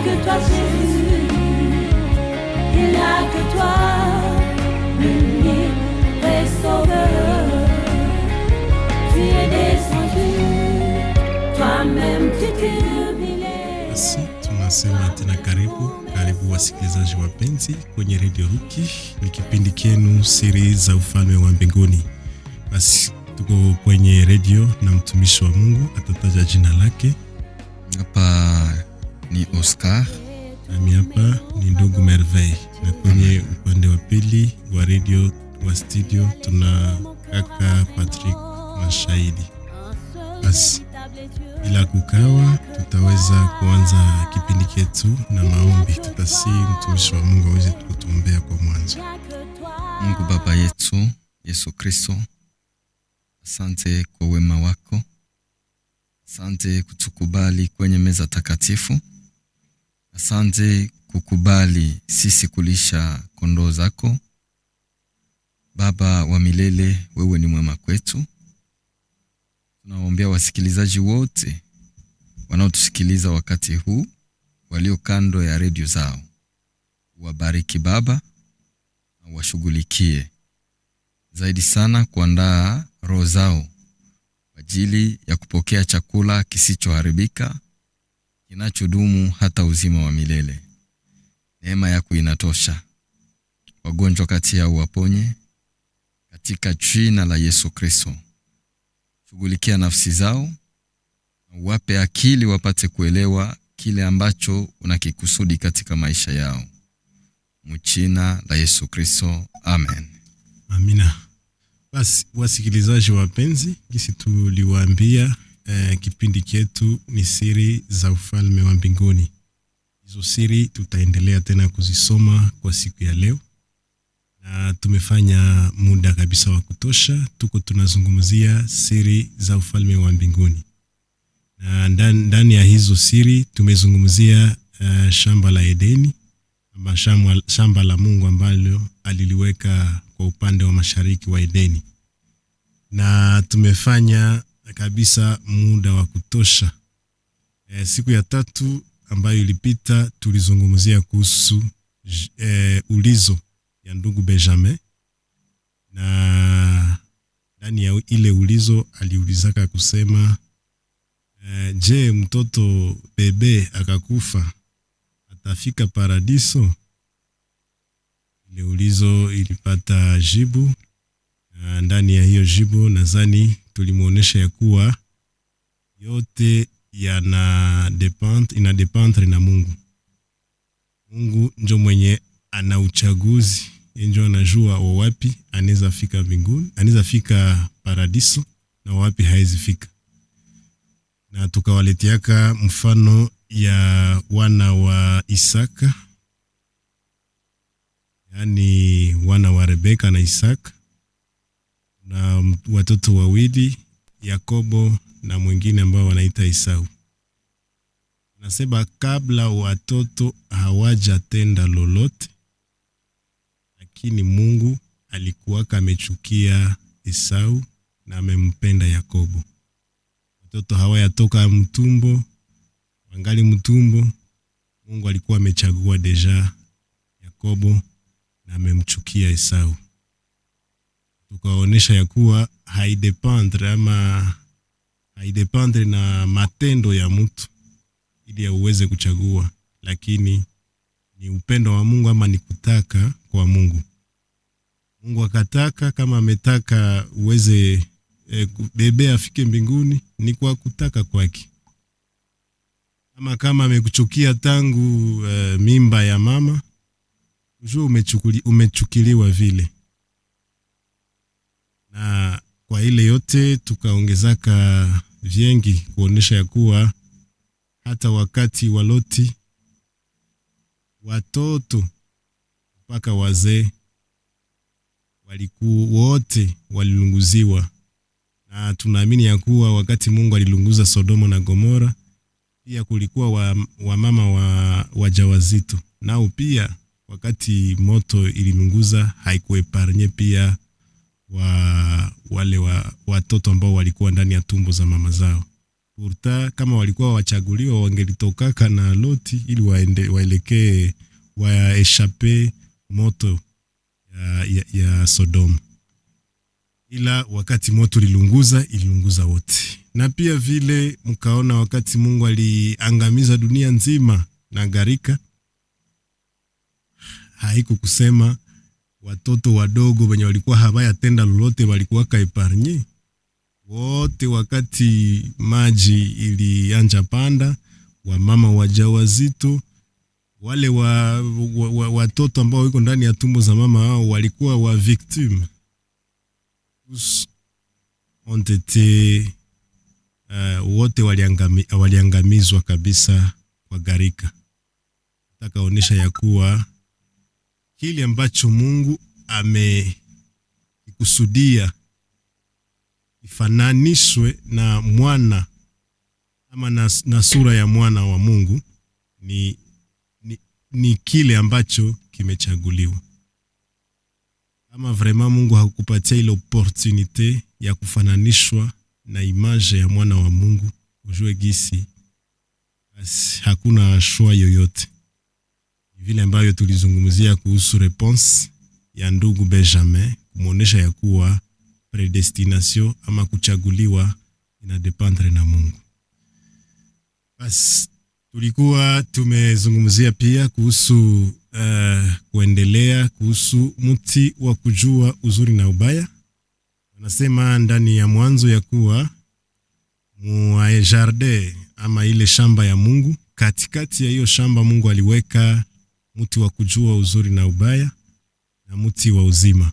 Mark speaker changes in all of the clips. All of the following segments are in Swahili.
Speaker 1: que toi Jésus, il n'y a que toi, l'unique et sauveur. Tu es descendu, toi-même tu t'es humilié.
Speaker 2: Basi tunasema tena karibu wasikilizaji wapenzi kwenye Radio Ruki. Ni kipindi kenu Siri za Ufalme wa Mbinguni. Basi tuko kwenye radio na mtumishi wa Mungu atataja jina lake.
Speaker 3: Hapa ni Oscar.
Speaker 2: Nami hapa ni ndugu Merveille. Na kwenye upande wa pili wa radio wa studio tuna kaka Patrick na Shahidi. Basi bila kukawa tutaweza kuanza kipindi chetu na maombi. Tutasi mtumishi wa Mungu aweze kutuombea kwa mwanzo.
Speaker 3: Mungu Baba yetu Yesu Kristo, asante kwa wema wako. Asante kutukubali kwenye meza takatifu. Asante kukubali sisi kulisha kondoo zako. Baba wa milele, wewe ni mwema kwetu. Tunawaombea wasikilizaji wote wanaotusikiliza wakati huu, walio kando ya redio zao. Wabariki Baba na washughulikie zaidi sana kuandaa roho zao kwa ajili ya kupokea chakula kisichoharibika, kinachodumu hata uzima wa milele. Neema yako inatosha. Wagonjwa kati yao waponye katika jina la Yesu Kristo. Shughulikia nafsi zao, wape akili wapate kuelewa kile ambacho unakikusudi katika maisha yao. Mjina la Yesu Kristo. Amen.
Speaker 2: Amina. Basi wasikilizaji wapenzi, kisi tuliwaambia kipindi chetu ni Siri za Ufalme wa Mbinguni. Hizo siri tutaendelea tena kuzisoma kwa siku ya leo. Na tumefanya muda kabisa wa kutosha, tuko tunazungumzia siri za Ufalme wa Mbinguni. Na ndani ya hizo siri tumezungumzia shamba la Edeni, ama shamba la Mungu ambalo aliliweka kwa upande wa mashariki wa Edeni. Na tumefanya kabisa muda wa kutosha. Siku ya tatu ambayo ilipita tulizungumzia kuhusu ulizo ya ndugu Benjamin. Na ndani ya ile ulizo aliulizaka kusema, je, mtoto bebe akakufa atafika paradiso? Ile ulizo ilipata jibu. Ndani ya hiyo jibu nadhani tulimuonesha ya kuwa yote inadependre na Mungu. Mungu ndio mwenye ana uchaguzi, ndio anajua wapi anaweza fika mbinguni, anaweza fika paradiso na wapi haizi fika. Na tukawaletiaka mfano ya wana wa Isaka, yani wana wa Rebeka na Isaka, na watoto wawili, Yakobo na mwingine ambao wanaita Esau. Nasema kabla watoto hawajatenda lolote, lakini Mungu alikuwa amechukia Esau na amempenda Yakobo. Watoto hawayatoka mtumbo, wangali mtumbo, Mungu alikuwa amechagua deja Yakobo na amemchukia Esau. Tukaonesha ya kuwa haidependre na matendo ya mtu ili uweze kuchagua, lakini ni upendo wa Mungu ama ni kutaka kwa Mungu. Mungu akataka, kama ametaka uweze bebe afike mbinguni, ni kwa kutaka kwake. Ama kama amekuchukia tangu mimba ya mama, ujue umechukiliwa vile. Na kwa ile yote tukaongezaka vingi kuonesha ya kuwa hata wakati wa Loti, watoto mpaka wazee walikuwa wote walilunguziwa. Na tunaamini ya kuwa wakati Mungu alilunguza Sodoma na Gomora, pia kulikuwa wa mama wajawazito. Nao pia wakati moto ililunguza haikueparnye pia wale watoto ambao walikuwa ndani ya tumbo za mama zao. Pourtant kama walikuwa wachaguliwa wangelitokaka na Loti ili waelekee waeshape moto ya Sodoma. Ila wakati moto ililunguza wote. Na pia vile mkaona wakati Mungu aliangamiza dunia nzima na gharika, haiku kusema watoto wadogo wenye walikuwa habayatenda lolote walikuwa kaeparnye wote. Wakati maji ilianja panda, wamama wajawazito, wale watoto ambao wiko ndani ya tumbo za mama hao walikuwa wa victime. Ont été wote waliangamizwa kabisa kwa gharika. Natakaonesha ya kuwa kile ambacho Mungu amekusudia ifananishwe na mwana ama na sura ya mwana wa Mungu ni kile ambacho kimechaguliwa. Kama vraiment Mungu hakupatia ile opportunité ya kufananishwa na image ya mwana wa Mungu, ujue gisi hakuna shwa yoyote. Vile ambayo tulizungumzia kuhusu response ya ndugu Benjamin, kumuonesha ya kuwa predestination ama kuchaguliwa inadependre na Mungu. Bas tulikuwa tumezungumzia pia kuhusu kuendelea kuhusu mti wa kujua uzuri na ubaya. Wanasema ndani ya Mwanzo ya kuwa mu jardin ama ile shamba ya Mungu, katikati ya hiyo shamba Mungu aliweka mti wa kujua uzuri na ubaya na mti wa uzima.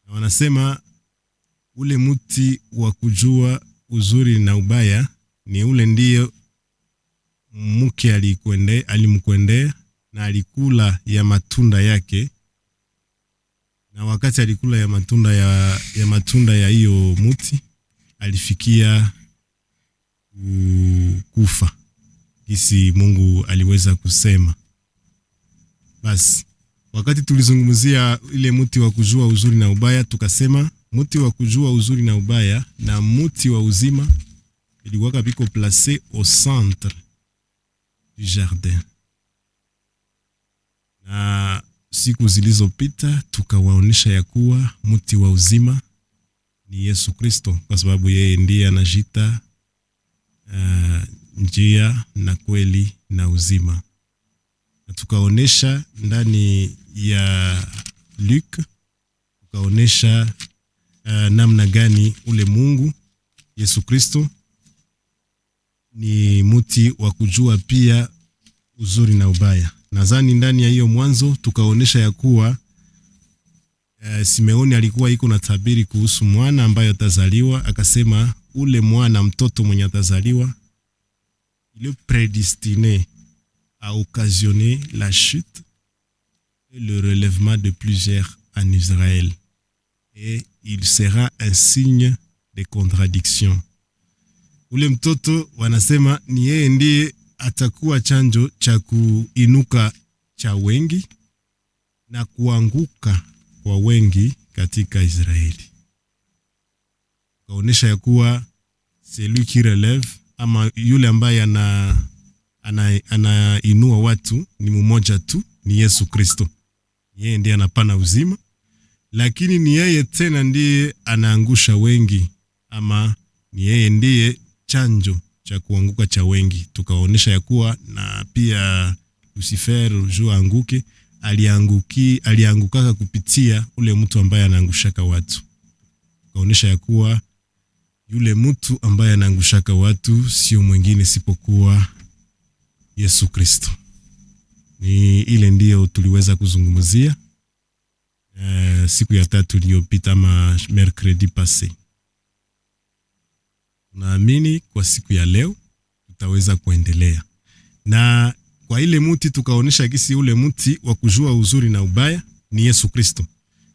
Speaker 2: Na wanasema ule mti wa kujua uzuri na ubaya ni ule ndio mke alimkwendea na alikula ya matunda yake, na wakati alikula ya matunda ya hiyo mti alifikia kufa. Kisi Mungu aliweza kusema. Basi wakati tulizungumzia ile mti wa kujua uzuri na ubaya, tukasema mti wa kujua uzuri na ubaya na mti wa uzima ilikuwa biko placé au centre du jardin. Na siku zilizopita tukawaonesha ya kuwa mti wa uzima ni Yesu Kristo, kwa sababu yeye ndiye anajiita njia na kweli na uzima. Na tukaonesha ndani ya Luc, tukaonesha namna gani ule Mungu Yesu Kristo ni mti wa kujua pia uzuri na ubaya. Nadhani ndani ya hiyo Mwanzo tukaonesha ya kuwa Simeoni alikuwa iko na tabiri kuhusu mwana ambaye atazaliwa, akasema ule mwana mtoto mwenye atazaliwa il est prédestiné à occasionner la chute et le relèvement de plusieurs en Israël, et il sera un signe de contradiction. Ule mtoto wanasema ni yeye ndiye atakuwa chanjo cha kuinuka cha wengi na kuanguka kwa wengi katika Israeli. Kaonesha ya kuwa celui qui relève ama yule ambaye anainua watu ni mmoja tu, ni Yesu Kristo. Yeye ndiye anapana uzima, lakini ni yeye tena ndiye anaangusha wengi, ama ni yeye ndiye chanjo cha kuanguka cha wengi. Tukaonesha ya kuwa na pia Lucifer jua anguke aliangukaka kupitia ule mtu ambaye anaangushaka watu. Tukaonesha ya kuwa yule mtu ambaye anaangushaka watu sio mwingine sipokuwa Yesu Kristo. Ni ile ndio tuliweza kuzungumzia siku ya tatu iliyopita, ama mercredi passé. Naamini kwa siku ya leo tutaweza kuendelea. Na kwa ile mti tukaonesha kisi ule mti wa kujua uzuri na ubaya ni Yesu Kristo.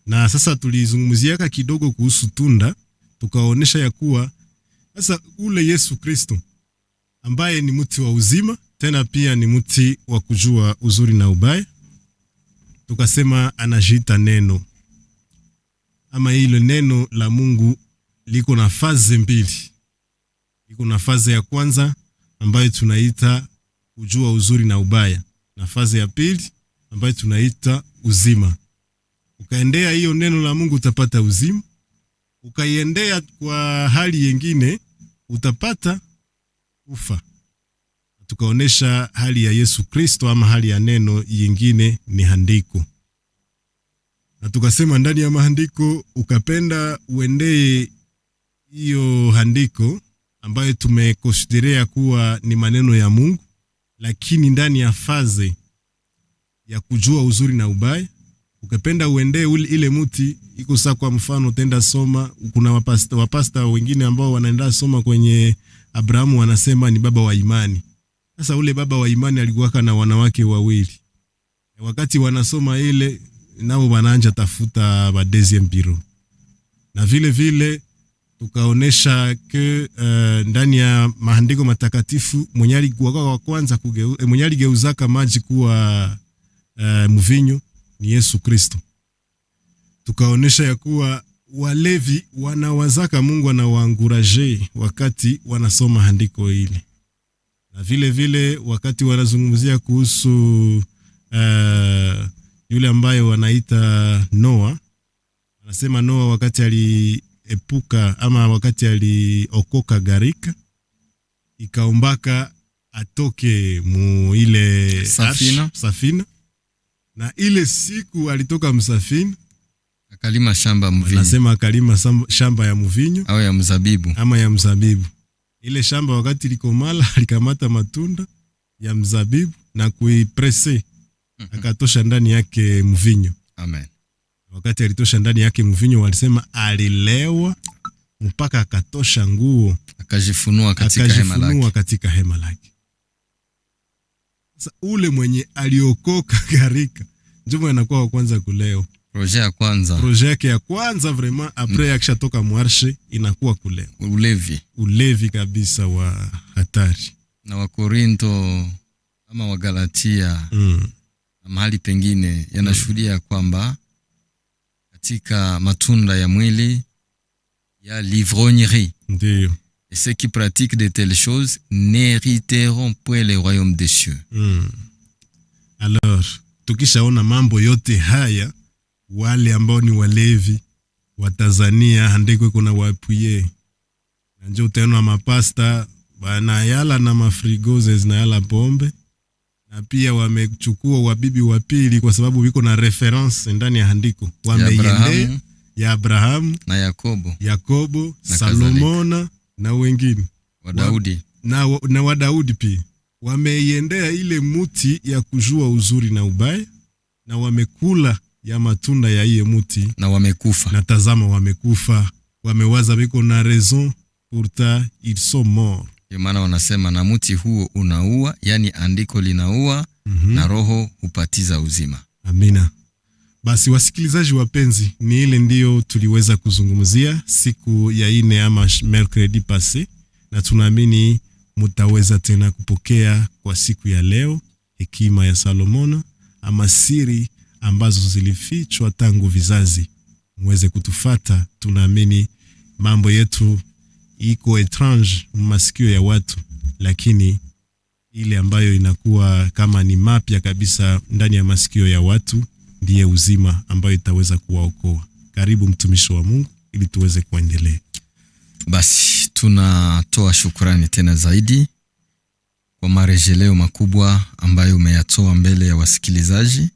Speaker 2: Na sasa tulizungumziaka kidogo kuhusu tunda, tukaonesha ya kuwa sasa ule Yesu Kristo ambaye ni mti wa uzima, tena pia ni mti wa kujua uzuri na ubaya, tukasema anajiita neno. Ama ile neno la Mungu liko na faze mbili. iko na faze ya kwanza ambayo tunaita kujua uzuri na ubaya, na faze ya pili ambayo tunaita uzima. Ukaendea hiyo neno la Mungu utapata uzima, ukaiendea kwa hali nyingine utapata ufa. Tukaonesha hali ya Yesu Kristo ama hali ya neno yingine ni andiko. Na tukasema ndani ya maandiko ukapenda uendee hiyo andiko ambayo tumekonsiderea kuwa ni maneno ya Mungu, lakini ndani ya faze ya kujua uzuri na ubaya. Ukapenda uendee ile muti iko saa, kwa mfano tenda soma, kuna wapasta wengine ambao wanaenda soma kwenye Abrahamu, wanasema ni baba wa imani. Sasa ule baba wa imani alikuwa na wanawake wawili. Wakati wanasoma ile, nao wanaanza tafuta ba deuxième bureau. Na vile vile tukaonesha ke ndani ya maandiko matakatifu mwenye alikuwa wa kwanza mwenye aligeuzaka maji kuwa mvinyo ni Yesu Kristo. Tukaonesha ya kuwa walevi wanawazaka Mungu anawaanguraje wakati wanasoma andiko hili. Na vile vile wakati wanazungumzia kuhusu yule ambaye wanaita Noa, anasema Noa wakati aliepuka ama wakati aliokoka gharika, ikaombaka atoke mu ile safina. Na ile siku alitoka msafina,
Speaker 3: akalima shamba mvinyo.
Speaker 2: Anasema akalima shamba ya mvinyo
Speaker 3: au ya mzabibu
Speaker 2: ama ya mzabibu. Ile shamba wakati likomala alikamata matunda ya mzabibu na kuipresse, akatosha ndani yake mvinyo.
Speaker 3: Amen.
Speaker 2: Wakati alitosha ndani yake mvinyo, walisema alilewa mpaka akatosha nguo,
Speaker 3: akajifunua katika hema lake. Sasa ule mwenye aliokoka gharika ndio anakuwa wa kwanza kuleo. Projet yake ya kwanza vraiment après akishatoka mwarshe inakuwa kuleo. Ulevi kabisa wa hatari. Na Wakorinto ama Wagalatia na mahali pengine yanashuhudia kwamba katika matunda ya mwili ya l'ivrognerie.
Speaker 2: Ndio.
Speaker 3: Et ceux qui pratiquent de telles choses n'hériteront point le royaume des cieux.
Speaker 2: Alors, tukishaona mambo yote haya, wale ambao ni walevi wa Tanzania andiko kuna wapuye. Na njoo tena mapasta wanayala na mafrigoze zinayala pombe. Na pia wamechukua wabibi wa pili kwa sababu wiko na reference ndani ya andiko. Wameiendea ya Abrahamu
Speaker 3: na
Speaker 2: Yakobo na Salomona na wengine
Speaker 3: Daudi
Speaker 2: na wa Daudi pia. Wameiendea ile muti ya kujua uzuri na ubaya, na wamekula ya matunda ya iye muti
Speaker 3: na wamekufa.
Speaker 2: Na tazama wamekufa, wamewaza biko na raison, pourtant ils sont morts.
Speaker 3: Kwa maana wanasema na muti huo unaua, yani andiko linaua, na roho hupatiza uzima.
Speaker 2: Amina. Basi wasikilizaji wapenzi, ni ile ndio tuliweza kuzungumzia siku ya 4 ama mercredi passé, na tunaamini mutaweza tena kupokea kwa siku ya leo hekima ya Salomona ama siri ambazo zilifichwa tangu vizazi. Muweze kutufata, tunaamini mambo yetu iko etrange masikio ya watu, lakini ile ambayo inakuwa kama ni mapya kabisa ndani ya masikio ya watu ndiye uzima ambayo itaweza kuwaokoa. Karibu mtumishi wa Mungu ili tuweze kuendelea.
Speaker 3: Basi tunatoa shukrani tena zaidi kwa marejeleo makubwa ambayo umeyatoa mbele ya wasikilizaji,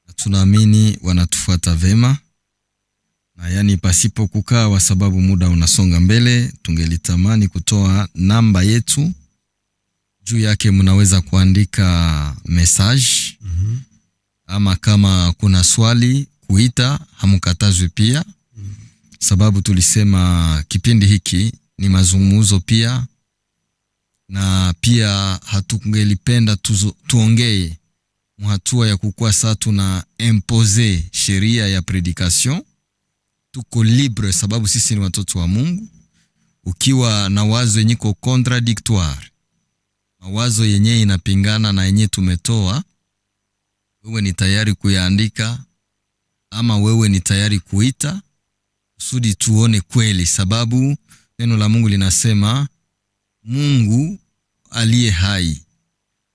Speaker 3: na tunaamini wanatufuata vema. Na yani pasipo kukaa, kwa sababu muda unasonga mbele, tungelitamani kutoa namba yetu. Juu yake mnaweza kuandika message. Ama kama kuna swali kuita, hamukatazwi pia. Sababu tulisema kipindi hiki ni mazungumzo pia, na pia hatungelipenda tuongee mhatua ya kukua saa tuna impose sheria ya predication. Tuko libre sababu sisi ni watoto wa Mungu. Ukiwa na wazo yenye ko contradictoire, mawazo yenye inapingana na yenye tumetoa, wewe ni tayari kuyaandika ama wewe ni tayari kuita kusudi tuone kweli, sababu neno la Mungu linasema Mungu aliye hai,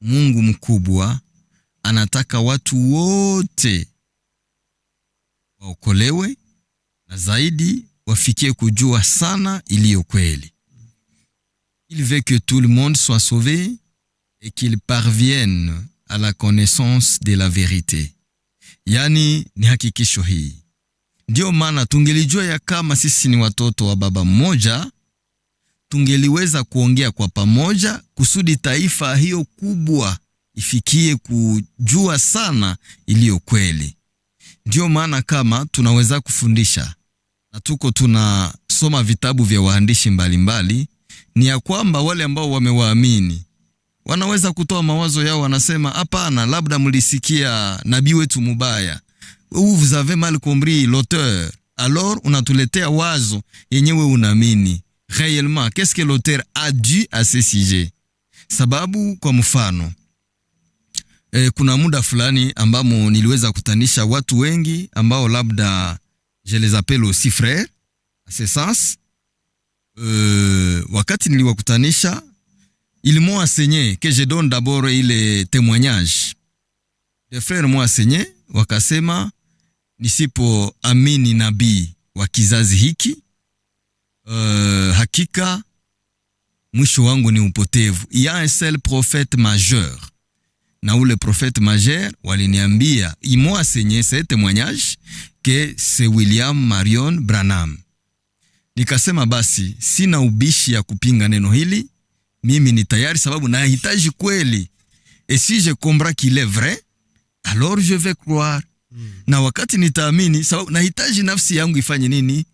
Speaker 3: Mungu mkubwa, anataka watu wote waokolewe na zaidi wafikie kujua sana iliyo kweli. Il veut que tout le monde soit sauvé et qu'il parvienne à la connaissance de la vérité. Yani ni hakikisho hii. Ndio maana tungelijua ya kama sisi ni watoto wa baba mmoja, tungeliweza kuongea kwa pamoja kusudi taifa hiyo kubwa ifikie kujua sana iliyo kweli. Ndio maana kama tunaweza kufundisha na tuko tunasoma vitabu vya waandishi mbalimbali, ni ya kwamba wale ambao wamewaamini wanaweza kutoa mawazo yao, wanasema hapana, labda mlisikia nabii wetu mubaya, ou vous avez mal compris l'auteur. Alors unatuletea wazo yenyewe unaamini. Réellement, qu'est-ce que l'auteur a dit à ce sujet? Sababu kwa mfano, kuna muda fulani ambamo niliweza kutanisha watu wengi ambao labda je les appelle aussi frères à ce sens. Wakati niliwakutanisha, ils m'ont enseigné que je donne d'abord ile témoignage. Les frères m'ont enseigné, wakasema nisipo amini nabii wa kizazi hiki, hakika mwisho wangu ni upotevu. Il y a un seul prophète majeur. Na ule prophète majeur waliniambia, ils m'ont enseigné ce témoignage que c'est William Marion Branham. Nikasema basi sina ubishi ya kupinga neno hili, mimi ni tayari sababu nahitaji kweli. Et si je comprends qu'il est vrai, alors je vais croire. Na wakati nitaamini sababu nahitaji nafsi yangu ifanye nini?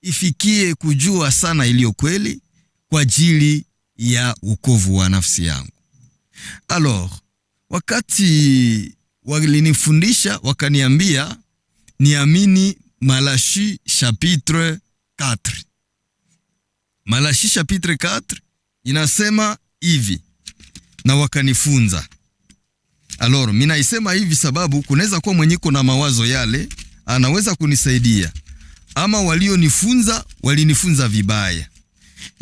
Speaker 3: Ifikie kujua sana iliyo kweli kwa ajili ya wokovu wa nafsi yangu. Alors, wakati walinifundisha wakaniambia niamini Malachi chapitre 4. Malachi chapitre 4 inasema hivi, na wakanifunza. Alors, mina isema hivi sababu kunaweza kuwa mwenyiko na mawazo yale, anaweza kunisaidia. Ama walinifunza vibaya.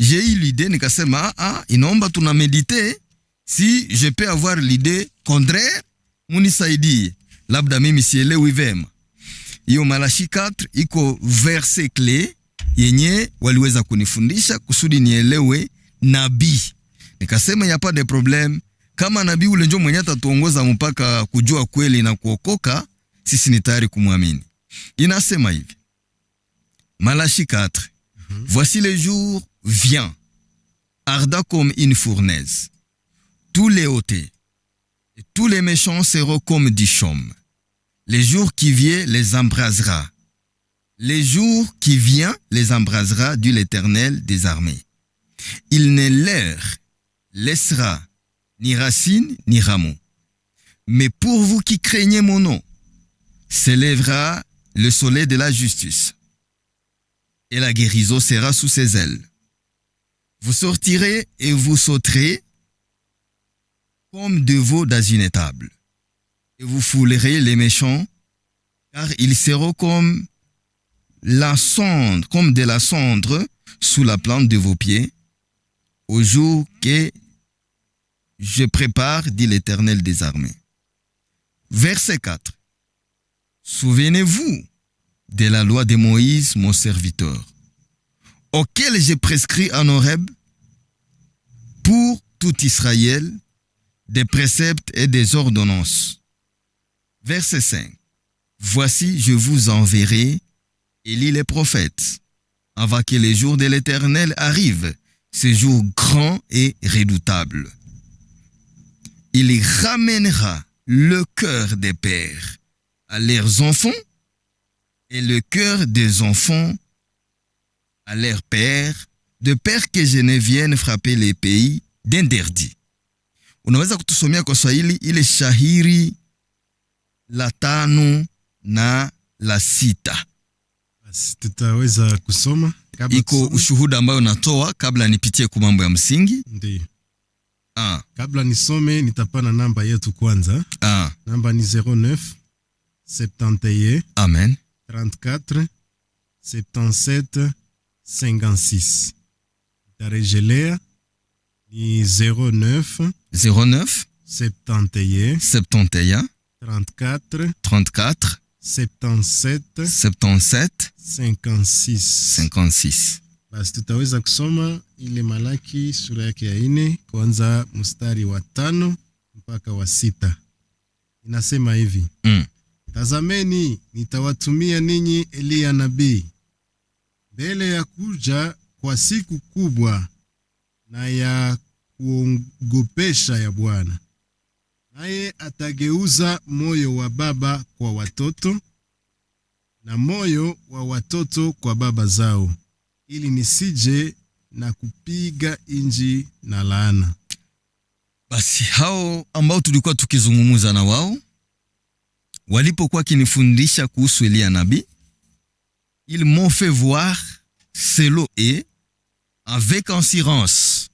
Speaker 3: J'ai eu l'idée, nikasema inaomba tunamedite, si je peux avoir l'idée contraire, munisaidie. Labda mimi sielewi vema. Hiyo Malachi 4 iko verset clé yenye waliweza kunifundisha kusudi nielewe nabii. Nikasema ya pas de problème, kama nabii ule ndio mwenye atatuongoza mpaka kujua kweli na kuokoka, sisi ni tayari kumwamini. Inasema hivi. Malachi 4. Voici le jour vient, ardent comme une fournaise. Tous les ôtés et tous les méchants seront comme du chaume. Les jours qui viennent les embrasera. Les jours qui viennent les embrasera, dit l'Éternel des armées. Il ne leur laissera ni racine ni rameau. Mais pour vous qui craignez mon nom, s'élèvera le soleil de la justice, et la guérison sera sous ses ailes. Vous sortirez et vous sauterez comme de veaux dans une étable, et vous foulerez les méchants, car ils seront comme la cendre, comme de la cendre sous la plante de vos pieds, au jour que je prépare, dit l'Éternel des armées. Verset 4. Souvenez-vous de la loi de Moïse, mon serviteur, auquel j'ai prescrit en Horeb pour tout Israël des préceptes et des ordonnances. Verset 5. Voici, je vous enverrai Élie les prophètes, avant que les jours de l'Éternel arrivent, ces jours grands et redoutables. Il ramènera le cœur des pères à leurs enfants et le cœur des enfants à leurs pères, de peur que je ne vienne frapper les pays d'interdit. Unaweza kutusomea kwa Swahili ile shahiri la 5 na la 6.
Speaker 2: Basi tutaweza kusoma kabla
Speaker 3: iko ushuhuda ambayo natoa kabla nipitie kwa mambo ya msingi.
Speaker 2: Ndiyo. Kabla nisome nitapana namba yetu kwanza. Namba ni 09 71
Speaker 3: Amen
Speaker 2: 34 77 56. Tarejelea ni 09
Speaker 3: 09
Speaker 2: 71
Speaker 3: 71
Speaker 2: 34
Speaker 3: 34
Speaker 2: 77
Speaker 3: 77
Speaker 2: 56.
Speaker 3: 56.
Speaker 2: Basi tutaweza kusoma ile Malaki sura yake ya 4 kuanza mstari wa 5 mpaka wa 6. Inasema hivi. Tazameni, nitawatumia ninyi Eliya nabii mbele ya kuja kwa siku kubwa na ya kuogopesha ya Bwana. Naye atageuza moyo wa baba kwa watoto na moyo wa watoto kwa baba zao, ili nisije na kupiga inji na laana.
Speaker 3: Basi hao ambao tulikuwa tukizungumza na wao walipokuwa kinifundisha kuhusu Eliya nabii, ils m'ont fait voir celo et avec assurance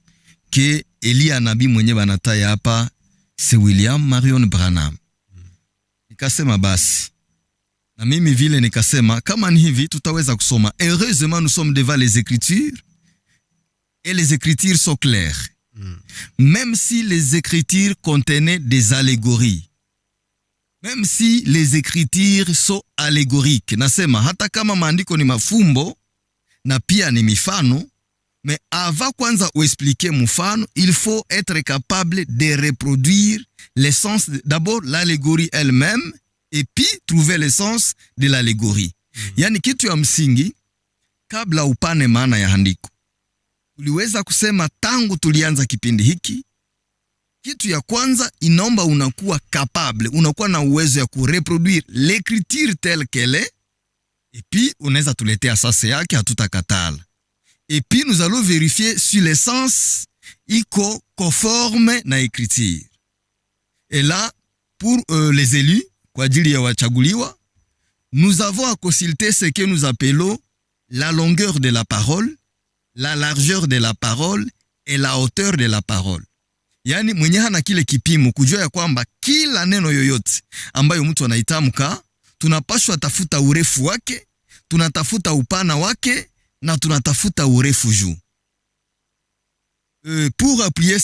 Speaker 3: que Eliya nabii mwenye banataya hapa c'est William Marion Branham. Nikasema basi na mimi vile nikasema kama ni hivi tutaweza kusoma. Heureusement nous sommes devant les écritures et les écritures sont claires. Même si les écritures contenaient des allégories, même si les écritures sont allégoriques, nasema hata kama maandiko ni mafumbo na pia ni mifano, mais avant kwanza uexpliquer mfano, il faut être capable de reproduire l'essence, d'abord l'allégorie elle-même, et puis trouver l'essence de l'allégorie. Yani kitu ya msingi, kabla upane maana ya andiko, tuliweza kusema tangu tulianza kipindi hiki, kitu ya kwanza inaomba unakuwa capable, unakuwa na uwezo ya kureproduire l'écriture telle qu'elle est, et puis unaweza tuletea sasa yake, hatutakatala. Et puis nous allons vérifier si l'essence iko conforme na écriture. Et là, pour les élus, kwa ajili ya wachaguliwa, nous avons à consulter ce que nous appelons la longueur de la parole, la largeur de la parole et la hauteur de la parole. Yani mwenye hana kile kipimo kujua ya kwamba kila neno yoyote ambayo mtu anaitamka, tunapashwa tafuta urefu wake, tunatafuta upana wake, na tunatafuta urefu juu. Pour appuyer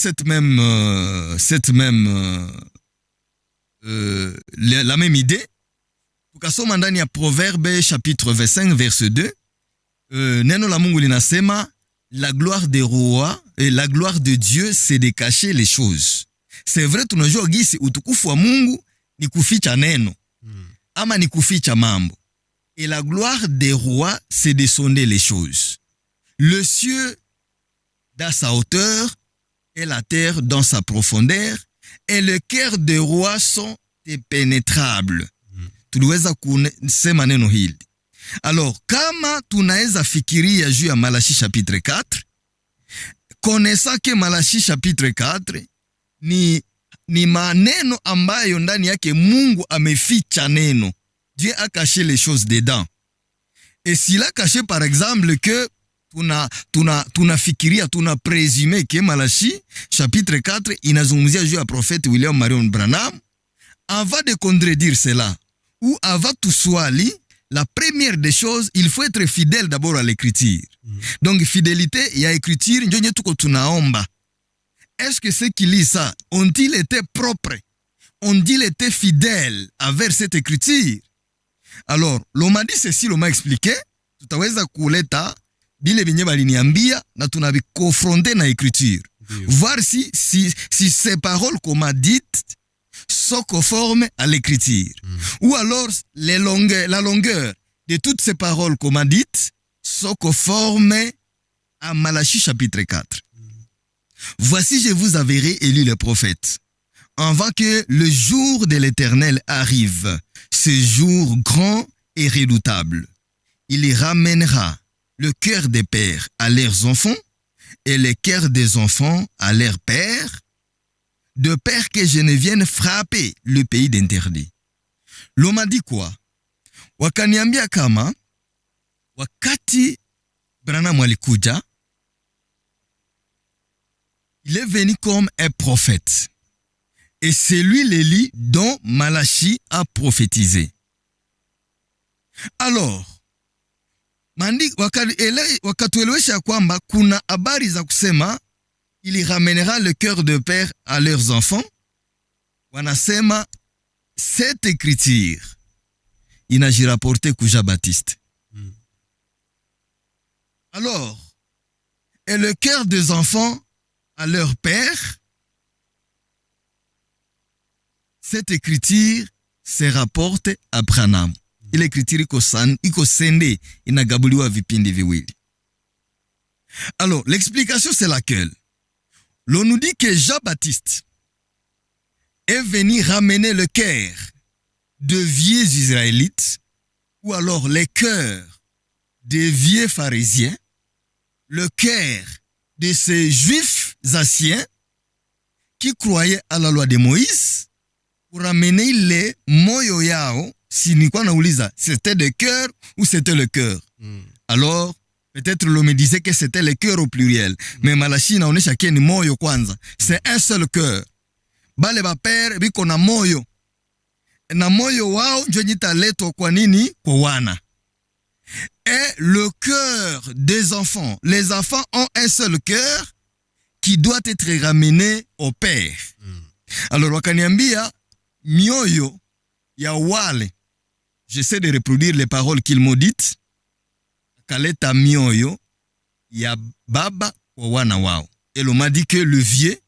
Speaker 3: la même idée, tukasoma ndani ya Proverbe chapitre 25 verset 2, neno la Mungu linasema la gloire des rois et la gloire de Dieu c'est de cacher les choses. C'est vrai, tunajua gisi utukufu wa Mungu ni kuficha neno ama ni kuficha mambo. Et la gloire des rois, c'est de sonder les choses. Le ciel dans sa hauteur et la terre dans sa profondeur, et le cœur des rois sont impénétrables. Tuliweza kusema neno hili. Alors, kama tunaweza fikiria juu ya Malaki chapitre 4, connaissant que Malaki chapitre 4 ni maneno ambayo ndani yake Mungu ameficha neno. Dieu a caché les choses dedans. Et s'il a caché par exemple que tunafikiria, tunapresume que Malaki chapitre 4 inazungumzia juu ya prophète William Marion Branham, avant de contredire cela, ou avant tout swali, la première des choses, il faut être fidèle d'abord à l'écriture. Donc fidélité ya écriture ndio nye tuko tunaomba. Est-ce que ceux qui lisent ça ont-ils été propres? Ont-ils été fidèles envers cette écriture? Alors, l'homme a dit ceci, l'homme a expliqué, tutaweza kuleta bile binye baliniambia na tunabikofronter na écriture. Voir si ces paroles qu'on m'a dites sont conformes à l'écriture. Ou alors, la longueur de toutes ces paroles qu'on m'a dites sont conformes à Malaki chapitre 4. Voici, je vous avais élu les prophètes, avant que le jour de l'Éternel arrive, ce jour grand et redoutable. Il y ramènera le cœur des pères à leurs enfants et le cœur des enfants à leurs pères, de peur que je ne vienne frapper le pays d'interdit. L'homme a dit quoi? Wakaniambia kama wakati Branham alikuja, il est venu comme un prophète. Et c'est lui l'Élie dont Malaki a prophétisé. Alors, wakatuelewesha kwamba kuna habari za kusema il y ramènera le cœur de père à leurs enfants. Wanasema, cette écriture inajirapporte kuja Baptiste. Alors, et le cœur des enfants à leur père, cette écriture se rapporte à Branham. Ile écriture iko sende inagabuliwa vipindi viwili. Alors, l'explication c'est laquelle? L'on nous dit que Jean-Baptiste est venu ramener le cœur de vieux Israélites, ou alors les cœurs des vieux pharisiens, le cœur de ces juifs anciens qui croyaient à la loi de Moïse, pour ramener les moyo yao, si ni kwa nauliza, c'était le cœur ou c'était le cœur. Alors, peut-être l'homme disait que c'était le cœur au pluriel, mais Malachi naonesha ke ni moyo kwanza. C'est un seul cœur. Bale ba père biko na moyo. Na moyo wao njo nyitaletwa kwa nini? Kwa wana. Et le cœur des enfants, les enfants ont un seul cœur qui doit être ramené au père. Alors wakaniambia mioyo ya wale, j'essaie de reproduire les paroles qu'il m'a dites, kaleta mioyo ya baba kwa wana wao. Et l'on m'a dit que le vieux,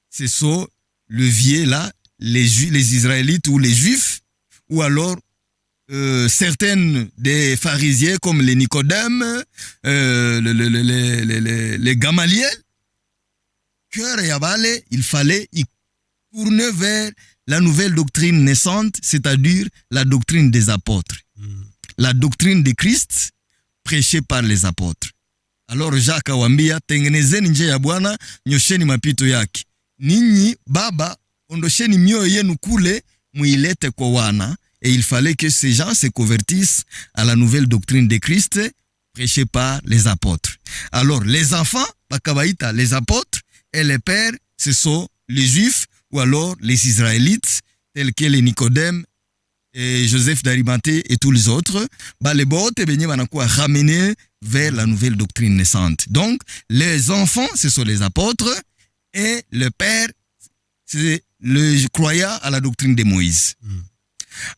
Speaker 3: c'est ça, le vieux là, les Israélites ou les Juifs, ou alors certaines des pharisiens comme les Nicodème, les Gamaliel, cœur et abale, il fallait y tourner vers la nouvelle doctrine naissante, c'est-à-dire la doctrine des apôtres. La doctrine de Christ prêchée par les apôtres. Alors Jacques awambia, tengenezeni njia ya Bwana, nyosheni mapito yake. Ninyi baba, ondosheni mioyo yenu kule, muilete kwa wana. Et il fallait que ces gens se convertissent à la nouvelle doctrine de Christ prêchée par les apôtres. Alors les enfants, bakabaïta, les apôtres, et les pères, ce sont les juifs ou alors les israélites, tels que les Nicodème, et Joseph d'Arimathée et tous les autres, les bottes vont ramener vers la nouvelle doctrine naissante. Donc, les enfants, ce sont les apôtres, et le père, c'est le croyant à la doctrine de Moïse.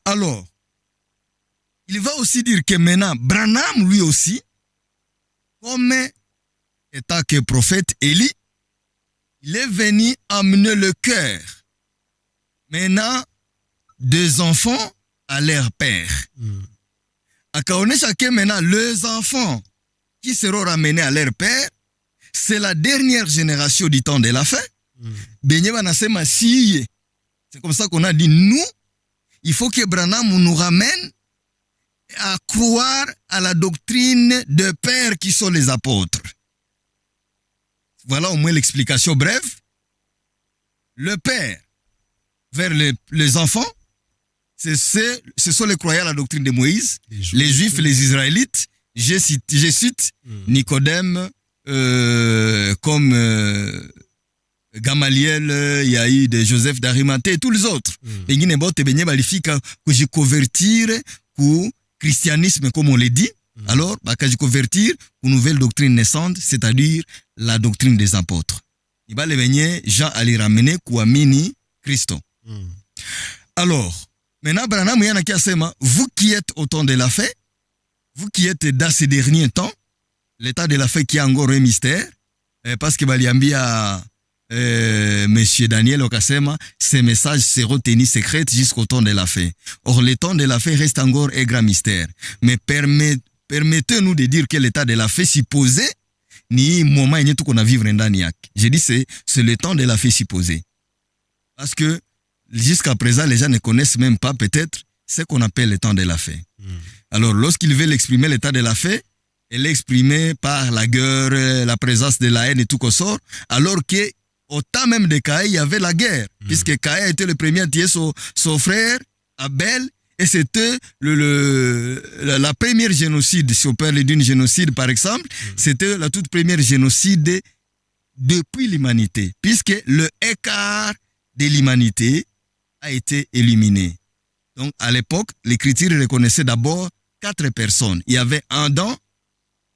Speaker 3: Alors, il va aussi dire que maintenant, Branham, lui aussi, comme étant que prophète Élie, il est venu amener le cœur, maintenant, des enfants à leur père. Akaonesha que maintenant, les enfants qui seront ramenés à leur père, c'est la dernière génération du temps de la fin. C'est comme ça qu'on a dit, nous, il faut que Branham nous ramène à croire à la doctrine de pères qui sont les apôtres. Voilà au moins l'explication brève. Le père vers les enfants, ce sont les croyants à la doctrine de Moïse, les Juifs et les Israélites. Je cite Nicodème, comme Gamaliel, il y a eu de Joseph d'Arimathée et tous les autres. Et il y a des gens qui se convertir au christianisme, comme on l'a dit. Alors, ils se convertir aux nouvelles doctrines naissantes, c'est-à-dire la doctrine des apôtres. Il va les venir, Jean allait ramener Kouamini Christo. Alors, maintenant, Branham yana kiasema, vous qui êtes au temps de la fin, vous qui êtes dans ces derniers temps, l'état de la fin qui a encore un mystère, parce que baliambia Monsieur Daniel Okasema, ces messages seront tenus secrets jusqu'au temps de la fin. Or, le temps de la fin reste encore un grand mystère. Mais permettez-nous de dire que l'état de la fin supposé, ni moment yenye tuko na vivre ndani yake. J'ai dit c'est le temps de la fin supposé. Parce que jusqu'à présent, les gens ne connaissent même pas peut-être ce qu'on appelle le temps de la fin. Alors, lorsqu'ils veulent exprimer l'état de la fin, elle est exprimée par la guerre, la présence de la haine et tout qu'on sort, alors que au temps même de Caïn, il y avait la guerre, puisque Caïn était le premier à tuer son frère, Abel, et c'était la première génocide, si on parle d'une génocide par exemple, c'était la toute première génocide depuis l'humanité, puisque le écart de l'humanité a été éliminé. Donc à l'époque, l'Écriture reconnaissait d'abord 4 personnes. Il y avait Adam,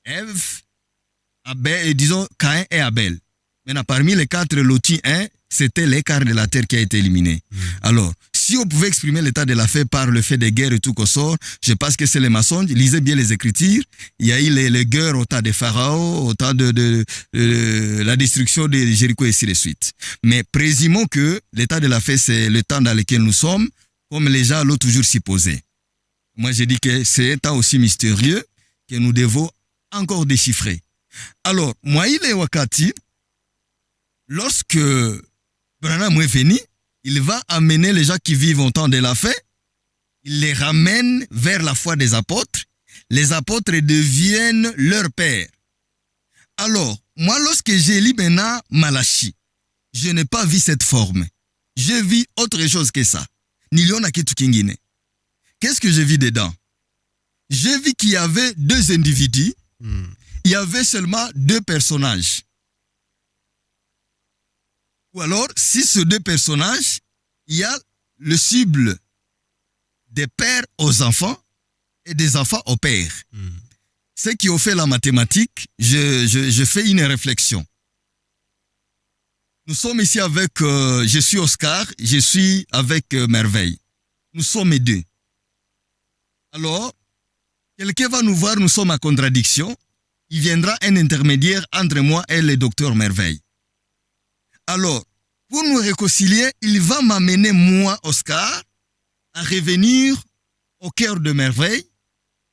Speaker 3: Ève, Abel, et disons Caïn et Abel. Maintenant, parmi les 4 lotis, c'était l'écart de la terre qui a été éliminé. Alors, si on pouvait exprimer l'état de la fait par le fait des guerres et tout qu'on sort, je pense que c'est les maçons. Lisez bien les Écritures. Il y a eu les guerres au temps des pharaons, au temps de la destruction de Jéricho et ainsi de suite. Mais présumons que l'état de la fait, c'est le temps dans lequel nous sommes, comme les gens l'ont toujours supposé. Moi, je dis que c'est un temps aussi mystérieux que nous devons encore déchiffrer. Alors, moi, il est wakati, lorsque Branham est venu, il va amener les gens qui vivent au temps de la fait, il les ramène vers la foi des apôtres. Les apôtres deviennent leurs pères. Alors, moi, lorsque j'ai lu maintenant Malachi, je n'ai pas vu cette forme. Je vis autre chose que ça. Niliona kitu kingine. Qu'est-ce que je vis dedans? J'ai vu qu'il y avait 2 individus. Il y avait seulement 2 personnages. Ou alors, si ces 2 personnages, il y a le cible des pères aux enfants et des enfants aux pères. Ceux qui ont fait la mathématique, je fais une réflexion. Nous sommes ici avec, je suis Oscar, je suis avec Merveille. Nous sommes 2. Alors, quelqu'un va nous voir, nous sommes en contradiction. Il viendra un intermédiaire entre moi et le docteur Merveille. Alors, pour nous réconcilier, il va m'amener, moi, Oscar, à revenir au cœur de Merveille,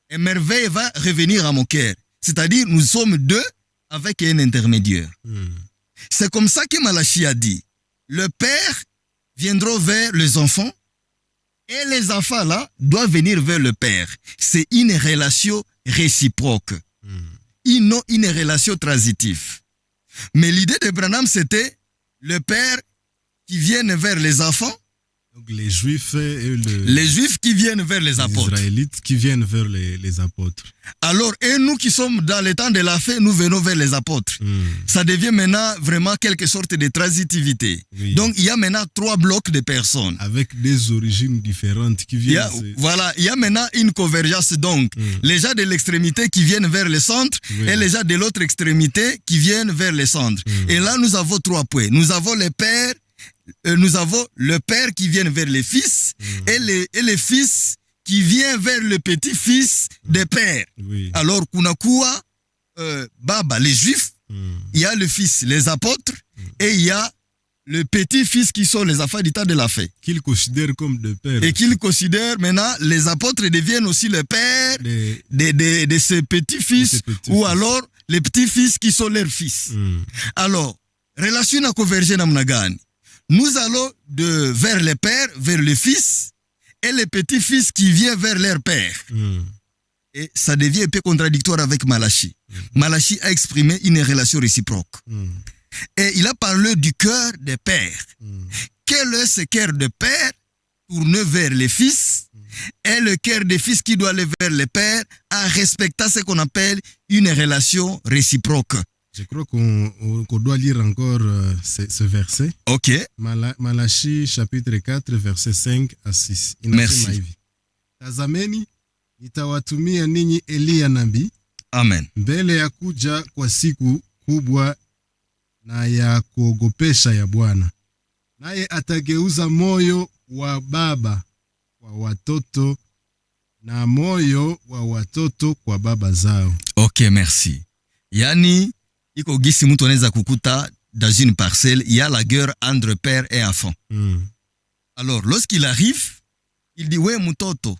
Speaker 3: et Merveille va revenir à mon cœur. C'est-à-dire, nous sommes 2 avec un intermédiaire. C'est comme ça que Malachi a dit. Le père viendra vers les enfants, et les enfants là doivent venir vers le père. C'est une relation réciproque. Non une relation transitive. Mais l'idée de Branham, c'était le père qui vient vers les enfants.
Speaker 2: Donc les Juifs et
Speaker 3: les Juifs qui viennent vers les apôtres.
Speaker 2: Les Israélites qui viennent vers les apôtres.
Speaker 3: Alors, et nous qui sommes dans le temps de la fête, nous venons vers les apôtres. Ça devient maintenant vraiment quelque sorte de transitivité. Oui. Donc, il y a maintenant 3 blocs de personnes.
Speaker 2: Avec des origines différentes qui viennent.
Speaker 3: Voilà, il y a maintenant une convergence. Donc, les gens de l'extrémité qui viennent vers le centre et les gens de l'autre extrémité qui viennent vers le centre. Et là, nous avons 3 points. Nous avons les pères. Nous avons le père qui vient vers les fils et les fils qui viennent vers le petit-fils des pères. Oui. Alors, kunakuwa baba, les juifs, il y a le fils, les apôtres, et il y a le petit-fils qui sont les enfants du temps de la fête.
Speaker 2: Qu'ils considèrent comme des pères.
Speaker 3: Et qu'ils considèrent maintenant, les apôtres deviennent aussi les pères de ces petits-fils, ou alors les petits-fils qui sont leurs fils. Alors, relation à converger dans Mnagani. Nous allons vers les pères, vers les fils, et les petits-fils qui viennent vers leur père. Et ça devient un peu contradictoire avec Malachi. Malachi a exprimé une relation réciproque. Et il a parlé du cœur des pères. Quel est ce cœur de père tourné vers les fils, et le cœur des fils qui doit aller vers les pères, en respectant ce qu'on appelle une relation réciproque.
Speaker 2: Je crois qu'on doit lire encore ce verset.
Speaker 3: Ok.
Speaker 2: Malachi chapitre 4 verset 5 à 6.
Speaker 3: Merci.
Speaker 2: Hivi. Tazameni, nitawatumia ninyi Eliya nabii.
Speaker 3: Amen.
Speaker 2: Mbele ya kuja kwa siku kubwa na ya kuogopesha ya Bwana. Naye atageuza moyo wa baba kwa watoto na moyo wa watoto kwa baba zao.
Speaker 3: Ok, merci. Yani, iko gisi mtu anaweza kukuta dans une parcelle, il y a la guerre entre père et enfant. Alors, lorsqu'il arrive, il dit, we mtoto,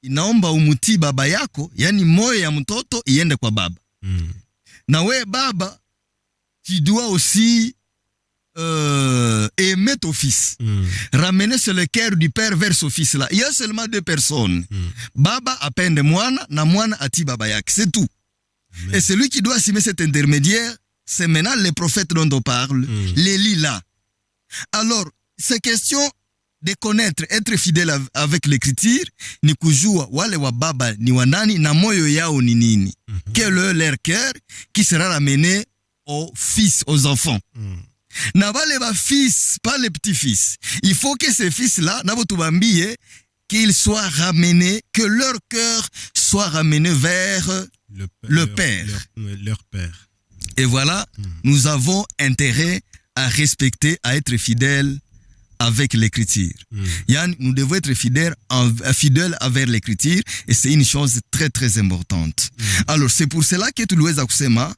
Speaker 3: inaomba umutii baba yako, yani moyo ya mtoto iende kwa baba. Na we baba, tu dois aussi aimer ton fils. Ramener sur le cœur du père vers son fils là. Il y a seulement 2 personnes. Baba apende mwana, na mwana ati baba yake. C'est tout. Amen. Et celui qui doit assumer cet intermédiaire, c'est maintenant les prophètes dont on parle, les lila. Alors, c'est question de connaître, être fidèle avec l'écriture, ni kujua wale wa baba ni wanani na moyo yao ni nini. Quel est leur cœur qui sera ramené aux fils, aux enfants. Na wale wa fils, pas les petits-fils. Il faut que ces fils-là, nabo tubambie, qu'ils soient ramenés, que leur cœur soit ramené vers le père.
Speaker 2: Leur père.
Speaker 3: Et voilà, nous avons intérêt à respecter, à être fidèles avec l'écriture. Nous devons être fidèles avec l'écriture et c'est une chose très très importante. Alors c'est pour cela que tuliweza kusema,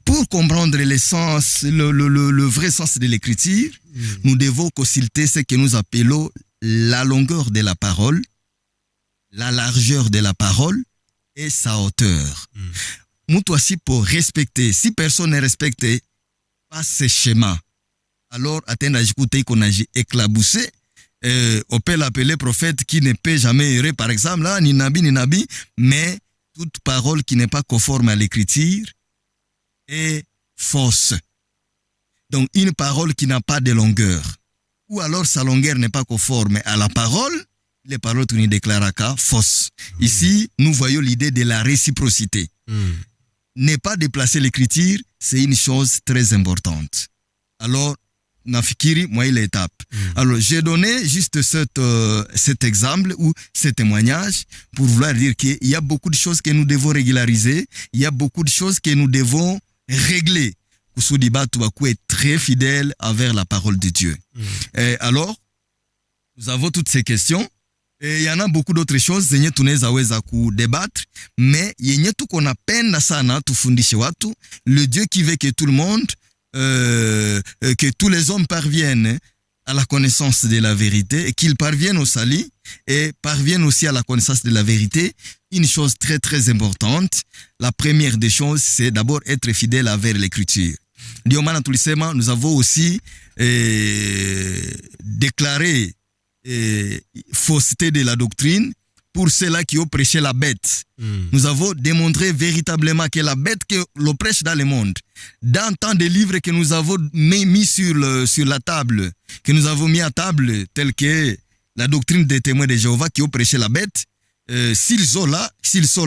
Speaker 3: pour comprendre l'essence, le vrai sens de l'écriture, nous devons consulter ce que nous appelons la longueur de la parole, la largeur de la parole et sa hauteur. Mutu asipo respecter, si personne ne respecte pas ce schéma, alors atteindre ajikuta iko na éclaboussé, on peut l'appeler prophète qui ne peut jamais errer, par exemple, là, ni nabi, mais toute parole qui n'est pas conforme à l'écriture est fausse. Donc une parole qui n'a pas de longueur, ou alors sa longueur n'est pas conforme à la parole, les paroles tu ne déclarent qu'à fausse. Ici, nous voyons l'idée de la réciprocité. Ne pas déplacer l'écriture, c'est une chose très importante. Alors, nafikiri, moi, il est étape. Alors, j'ai donné juste cet exemple ou ce témoignage pour vouloir dire qu'il y a beaucoup de choses que nous devons régulariser, il y a beaucoup de choses que nous devons régler. Kusudi batu bakuwe très fidèle envers la parole de Dieu. Et alors, nous avons toutes ces questions. Et il y en a beaucoup d'autres choses zenye tunaweza weza débattre, mais yenye tuko napenda sana tufundishe watu, le Dieu qui veut que tout le monde, que tous les hommes parviennent à la connaissance de la vérité et qu'ils parviennent au salut et parviennent aussi à la connaissance de la vérité. Une chose très très importante, la première des choses, c'est d'abord être fidèle envers l'écriture. Ndio maana tulisema, nous avons aussi déclaré fausseté de la doctrine pour ceux-là qui ont prêché la bête. Nous avons démontré véritablement que la bête que l'on prêche dans le monde, dans tant de livres que nous avons mis sur la table, que nous avons mis à table, tels que la doctrine des témoins de Jéhovah qui ont prêché la bête, s'ils sont là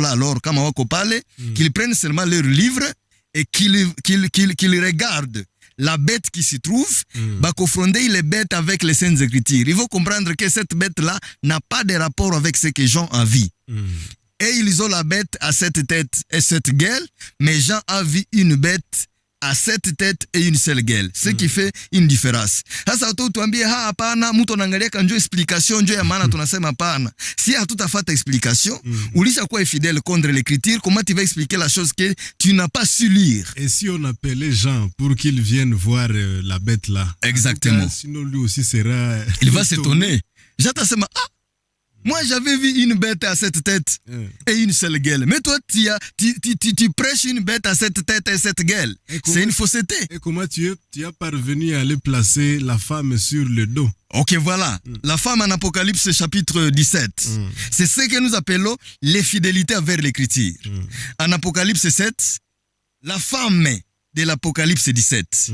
Speaker 3: alors, comme on parle, qu'ils prennent seulement leurs livres et qu'ils regardent la bête qui s'y trouve, va confronter les bêtes avec les Saintes Écritures. Il faut comprendre que cette bête-là n'a pas de rapport avec ce que Jean a vu. Et ils ont la bête à cette tête et cette gueule, mais Jean a vu une bête à cette tête et une seule gueule. Ce qui fait une différence. Sasa tuambie hapana, mtu anaangalia kanjo explication njo ya maana tunasema hapana. Si hatutafata explication, ulisha kuwa fidèle contre l'écriture, comment tu vas expliquer la chose que tu n'as pas su lire?
Speaker 2: Et si on appelait Jean pour qu'il vienne voir la bête là?
Speaker 3: Exactement.
Speaker 2: Cas, sinon lui aussi sera...
Speaker 3: Il va s'étonner. J'attends moi j'avais vu une bête à cette tête et une seule gueule. Mais toi tu prêches une bête à cette tête et cette gueule. C'est une fausseté.
Speaker 2: Et comment tu as parvenu à aller placer la femme sur le dos?
Speaker 3: Ok, voilà. La femme en Apocalypse chapitre 17. C'est ce que nous appelons les fidélités envers l'écriture. En Apocalypse 7, la femme de l'Apocalypse 17.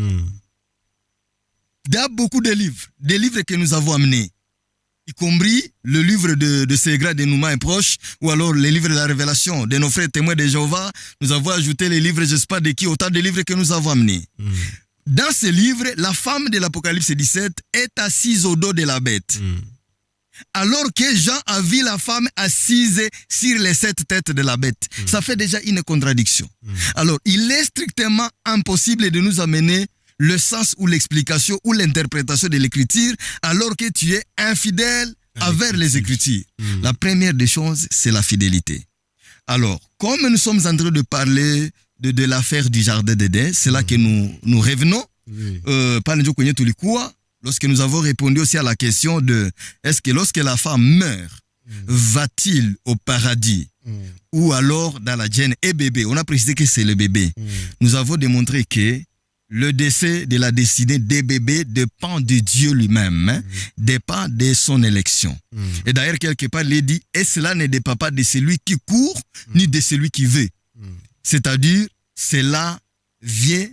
Speaker 3: Il y a beaucoup de livres que nous avons amenés, y compris le livre de Ségra de Nouma et Proche, ou alors les livres de la Révélation de nos frères témoins de Jéhovah. Nous avons ajouté les livres, je ne sais pas de qui, autant de livres que nous avons amenés. Dans ces livres, la femme de l'Apocalypse 17 est assise au dos de la bête. Alors que Jean a vu la femme assise sur les 7 têtes de la bête. Ça fait déjà une contradiction. Alors, il est strictement impossible de nous amener le sens ou l'explication ou l'interprétation de l'écriture alors que tu es infidèle envers les écritures. La première des choses, c'est la fidélité. Alors, comme nous sommes en train de parler de l'affaire du jardin d'Éden, c'est là que nous revenons. Lorsque nous avons répondu aussi à la question de est-ce que lorsque la femme meurt, va-t-il au paradis ou alors dans la gêne et bébé? On a précisé que c'est le bébé. Nous avons démontré que le décès de la destinée des bébés dépend de Dieu lui-même, dépend de son élection. Et d'ailleurs, quelque part, il dit, et cela ne dépend pas de celui qui court, ni de celui qui veut. C'est-à-dire, cela vient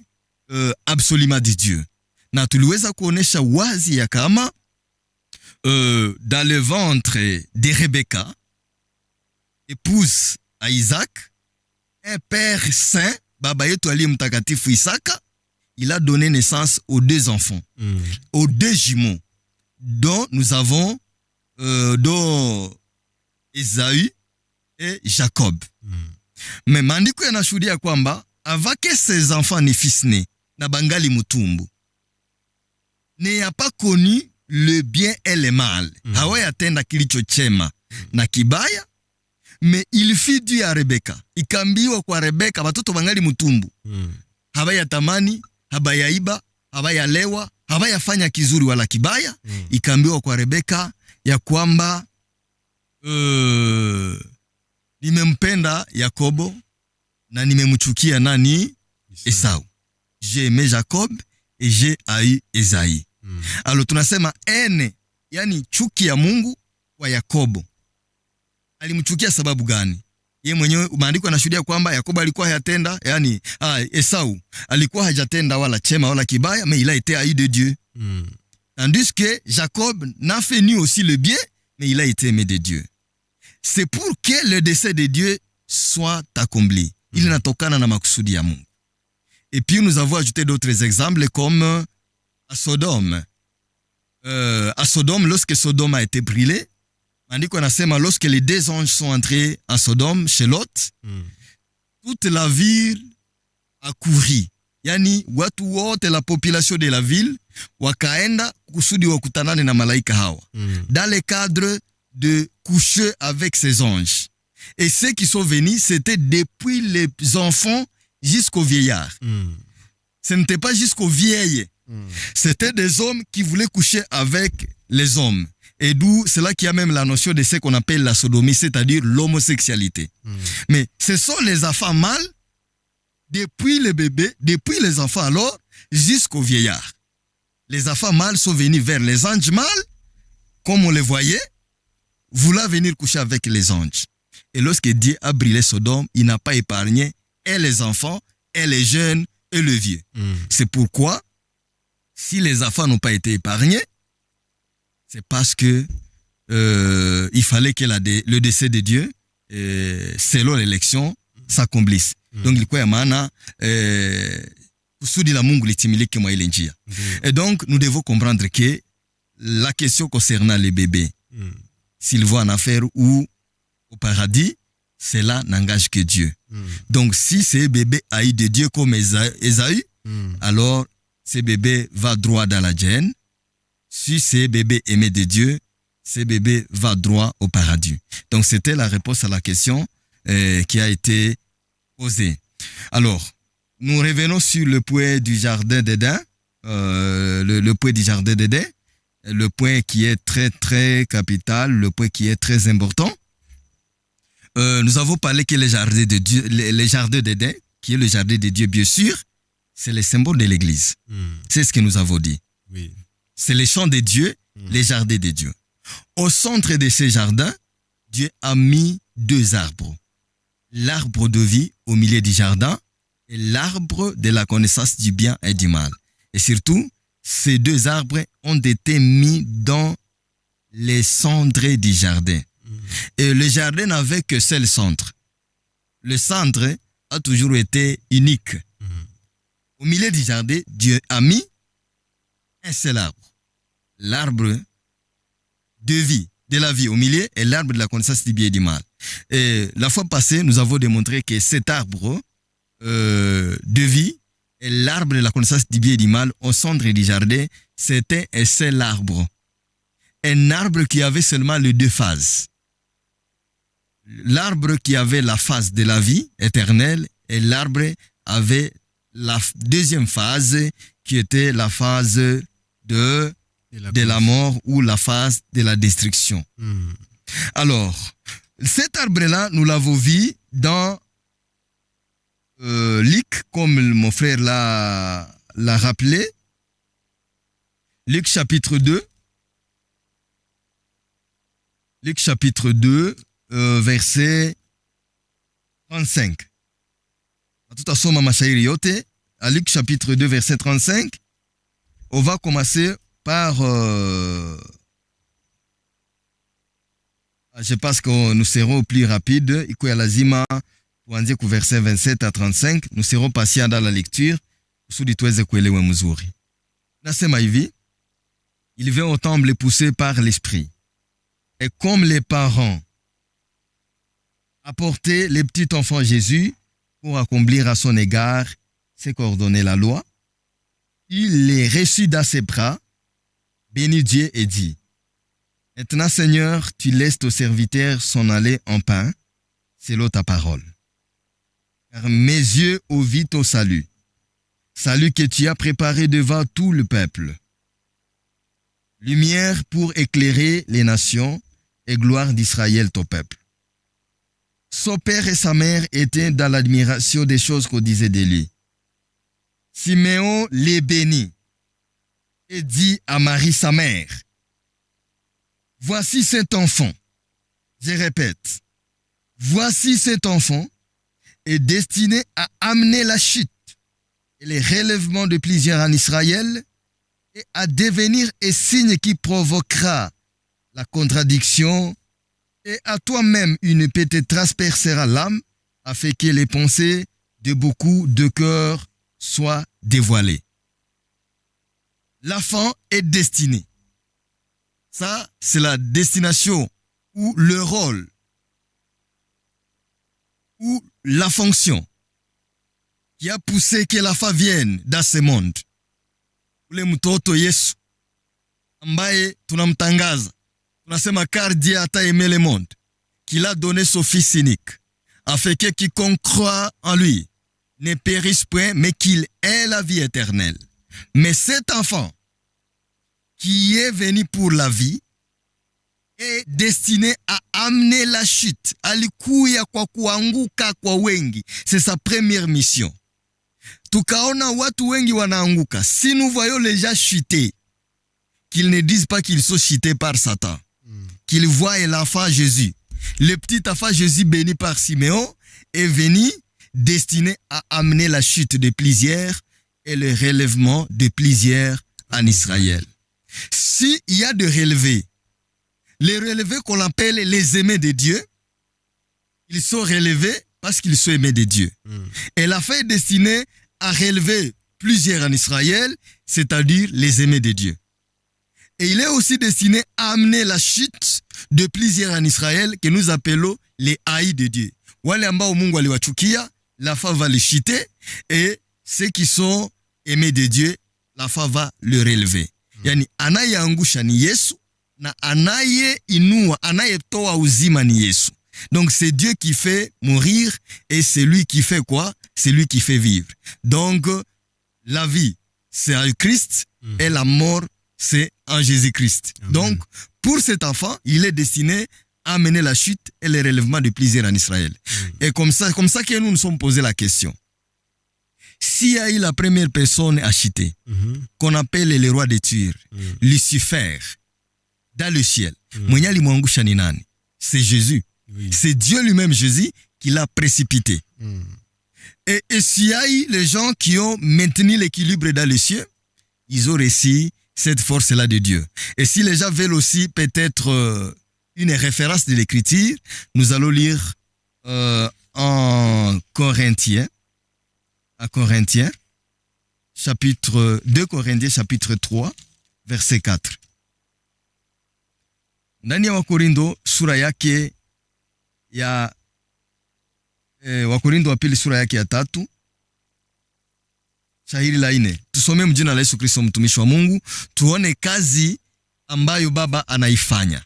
Speaker 3: absolument de Dieu. Na tuliweza kuonesha wazi ya kama dans le ventre de Rebecca, épouse à Isaac, un père saint, baba yetu aliye mtakatifu Isaka, il a donné naissance aux 2 enfants, aux 2 jumeaux, dont nous avons dont Esaü et Jacob. Mais maandiko yanashuhudia kwamba avant que ses enfants ne fils nés, na bangali mutumbu, n'a pas connu le bien et le mal. Hawayatenda kilicho chema na kibaya, mais il fit Dieu à Rebeka. Ikambiwa kwa Rebeka watoto bangali mutumbu. Hawayatamani, hawayaiba, hawayalewa, hawayafanya kizuri wala kibaya. Ikambiwa kwa Rebeka ya kwamba nimempenda Yakobo na nimemchukia nani? Esau. J'ai aimé Jacob et j'ai haï Esaïe. Alors tunasema ene, yani chuki ya Mungu kwa Yakobo. Alimchukia sababu gani? Yeye mwenyewe maandiko yanashuhudia kwamba Yakobo alikuwa hayatenda, yani Esau alikuwa hajatenda wala chema wala kibaya, mais il a été haï de Dieu. Tandis que Jacob n'a fait ni aussi le bien, mais il a été aimé de Dieu. C'est pour que le dessein de Dieu soit accompli. Il inatokana na makusudi ya Mungu. Et puis nous avons ajouté d'autres exemples comme à Sodome. À Sodome, lorsque Sodome a été brûlé, maandiko yanasema lorsque les deux anges sont entrés à Sodome chez Lot, toute la ville a couru. Yani watu wote, la population de la ville wakaenda kusudi wakutanane na malaika hawa. Dans le cadre de coucher avec ces anges. Et ceux qui sont venus, c'était depuis les enfants jusqu'aux vieillards. Ce n'était pas jusqu'aux vieilles. C'était des hommes qui voulaient coucher avec les hommes. Et d'où c'est là qu'il y a même la notion de ce qu'on appelle la sodomie, c'est-à-dire l'homosexualité. Mais ce sont les enfants mâles, depuis les bébés, depuis les enfants alors, jusqu'aux vieillards. Les enfants mâles sont venus vers les anges mâles, comme on les voyait, voulant venir coucher avec les anges. Et lorsque Dieu a brûlé Sodome, il n'a pas épargné et les enfants, et les jeunes, et le vieux. C'est pourquoi, si les enfants n'ont pas été épargnés, c'est parce que il fallait que le décès de Dieu, selon l'élection, s'accomplisse. Donc, il y a maana kusudi la Mungu litimilike mwa ile njia. Et donc, nous devons comprendre que la question concernant les bébés, s'ils vont en enfer ou au paradis, cela n'engage que Dieu. Donc, si ces bébés haïs de Dieu comme Esaü, alors ces bébés va droit dans la Jehenne. Si ces bébés aimés de Dieu, ces bébés va droit au paradis. Donc, c'était la réponse à la question qui a été posée. Alors, nous revenons sur le point du jardin d'Éden, le point du jardin d'Éden, le point qui est très, très capital, le point qui est très important. Nous avons parlé que le jardin de Dieu, le jardin d'Éden, qui est le jardin de Dieu, bien sûr, c'est le symbole de l'Église. C'est ce que nous avons dit.
Speaker 2: Oui.
Speaker 3: C'est les champs de Dieu, les jardins de Dieu. Au centre de ces jardins, Dieu a mis deux arbres. L'arbre de vie au milieu du jardin et l'arbre de la connaissance du bien et du mal. Et surtout, ces deux arbres ont été mis dans les cendres du jardin. Et le jardin n'avait que seul centre. Le centre a toujours été unique. Au milieu du jardin, Dieu a mis un seul arbre. L'arbre de vie, de la vie au milieu, et l'arbre de la connaissance du bien et du mal. Et la fois passée, nous avons démontré que cet arbre de vie et l'arbre de la connaissance du bien et du mal au centre du jardin, c'était un seul arbre. Un arbre qui avait seulement les deux phases. L'arbre qui avait la phase de la vie éternelle et l'arbre avait la deuxième phase qui était la phase de la mort ou la phase de la destruction. Alors, cet arbre-là, nous l'avons vu dans Luc, comme mon frère l'a rappelé. Luc chapitre 2. Luc chapitre 2, verset 35. Tutasoma mashairi yote. À Luc chapitre 2, verset 35. On va commencer par... je pense que nous serons plus rapides. Iko ya lazima tuanzie ku verset 27 à 35. Nous serons patients dans la lecture kusudi tuweze kuelewa mzuri. Nasema hivi, il vint au temple poussé par l'esprit. Et comme les parents apportaient les petits enfants Jésus pour accomplir à son égard ce qu'ordonnait la loi. Il les reçut dans ses bras, bénit Dieu et dit, « Maintenant, Seigneur, tu laisses ton serviteur s'en aller en paix, selon ta parole. Car mes yeux ont vu ton salut, salut que tu as préparé devant tout le peuple. Lumière pour éclairer les nations et gloire d'Israël, ton peuple. » Son père et sa mère étaient dans l'admiration des choses qu'on disait de lui. Siméon les bénit et dit à Marie, sa mère, « Voici cet enfant. » Je répète, « Voici cet enfant est destiné à amener la chute et les relèvements de plusieurs en Israël et à devenir un signe qui provoquera la contradiction et à toi-même une épée te transpercera l'âme afin que les pensées de beaucoup de cœurs soient dévoilées. » L'enfant est destiné. Ça, c'est la destination ou le rôle ou la fonction qui a poussé que l'enfant vienne dans ce monde. Ule mtoto Yesu ambaye tunamtangaza, tunasema car Dieu a tant aimé le monde qu'il a donné son fils unique afin que quiconque croit en lui ne périsse point mais qu'il ait la vie éternelle. Mais cet enfant qui est venu pour la vie est destiné à amener la chute. Alikuya kwa kuanguka kwa wengi. C'est sa première mission. Tukaona watu wengi wanaanguka. Si nous voyons les gens chuter, qu'ils ne disent pas qu'ils sont chutés par Satan. Qu'ils voient l'enfant Jésus. Le petit enfant Jésus béni par Siméon est venu destiné à amener la chute de plusieurs et le relèvement de plusieurs en Israël. S'il y a de relevés, les relevés qu'on appelle les aimés de Dieu, ils sont relevés parce qu'ils sont aimés de Dieu. Et la fin est destinée à relever plusieurs en Israël, c'est-à-dire les aimés de Dieu. Et il est aussi destiné à amener la chute de plusieurs en Israël que nous appelons les haïs de Dieu. Wale ambao Mungu aliwachukia, la fin va les chuter, et ceux qui sont aimés de Dieu, la fin va le relever. Yani anayeangusha ni Yesu na anayeinua, anayetoa uzima ni Yesu. Donc c'est Dieu qui fait mourir et c'est lui qui fait quoi? C'est lui qui fait vivre. Donc la vie c'est en Christ et la mort c'est en Jésus-Christ. Amen. Donc pour cet enfant, il est destiné à amener la chute et le relèvement de plusieurs en Israël. Et comme ça que nous nous sommes posé la question. S'il y a eu la première personne à chuter, qu'on appelle le roi des tueurs, Lucifer, dans le ciel, c'est Jésus. Oui. C'est Dieu lui-même, Jésus, qui l'a précipité. Et s'il y a eu les gens qui ont maintenu l'équilibre dans le ciel, ils ont réussi cette force-là de Dieu. Et si les gens veulent aussi peut-être une référence de l'écriture, nous allons lire en Corinthiens, à Corinthiens, chapitre 2 Corinthiens, chapitre 3, verset 4. Ndani ya Wakorindo sura yake ya Wakorindo wa pili sura yake ya 3 shahiri la 4. Tusome mjina la Yesu Kristo mtumishi wa Mungu, tuone kazi ambayo Baba anaifanya.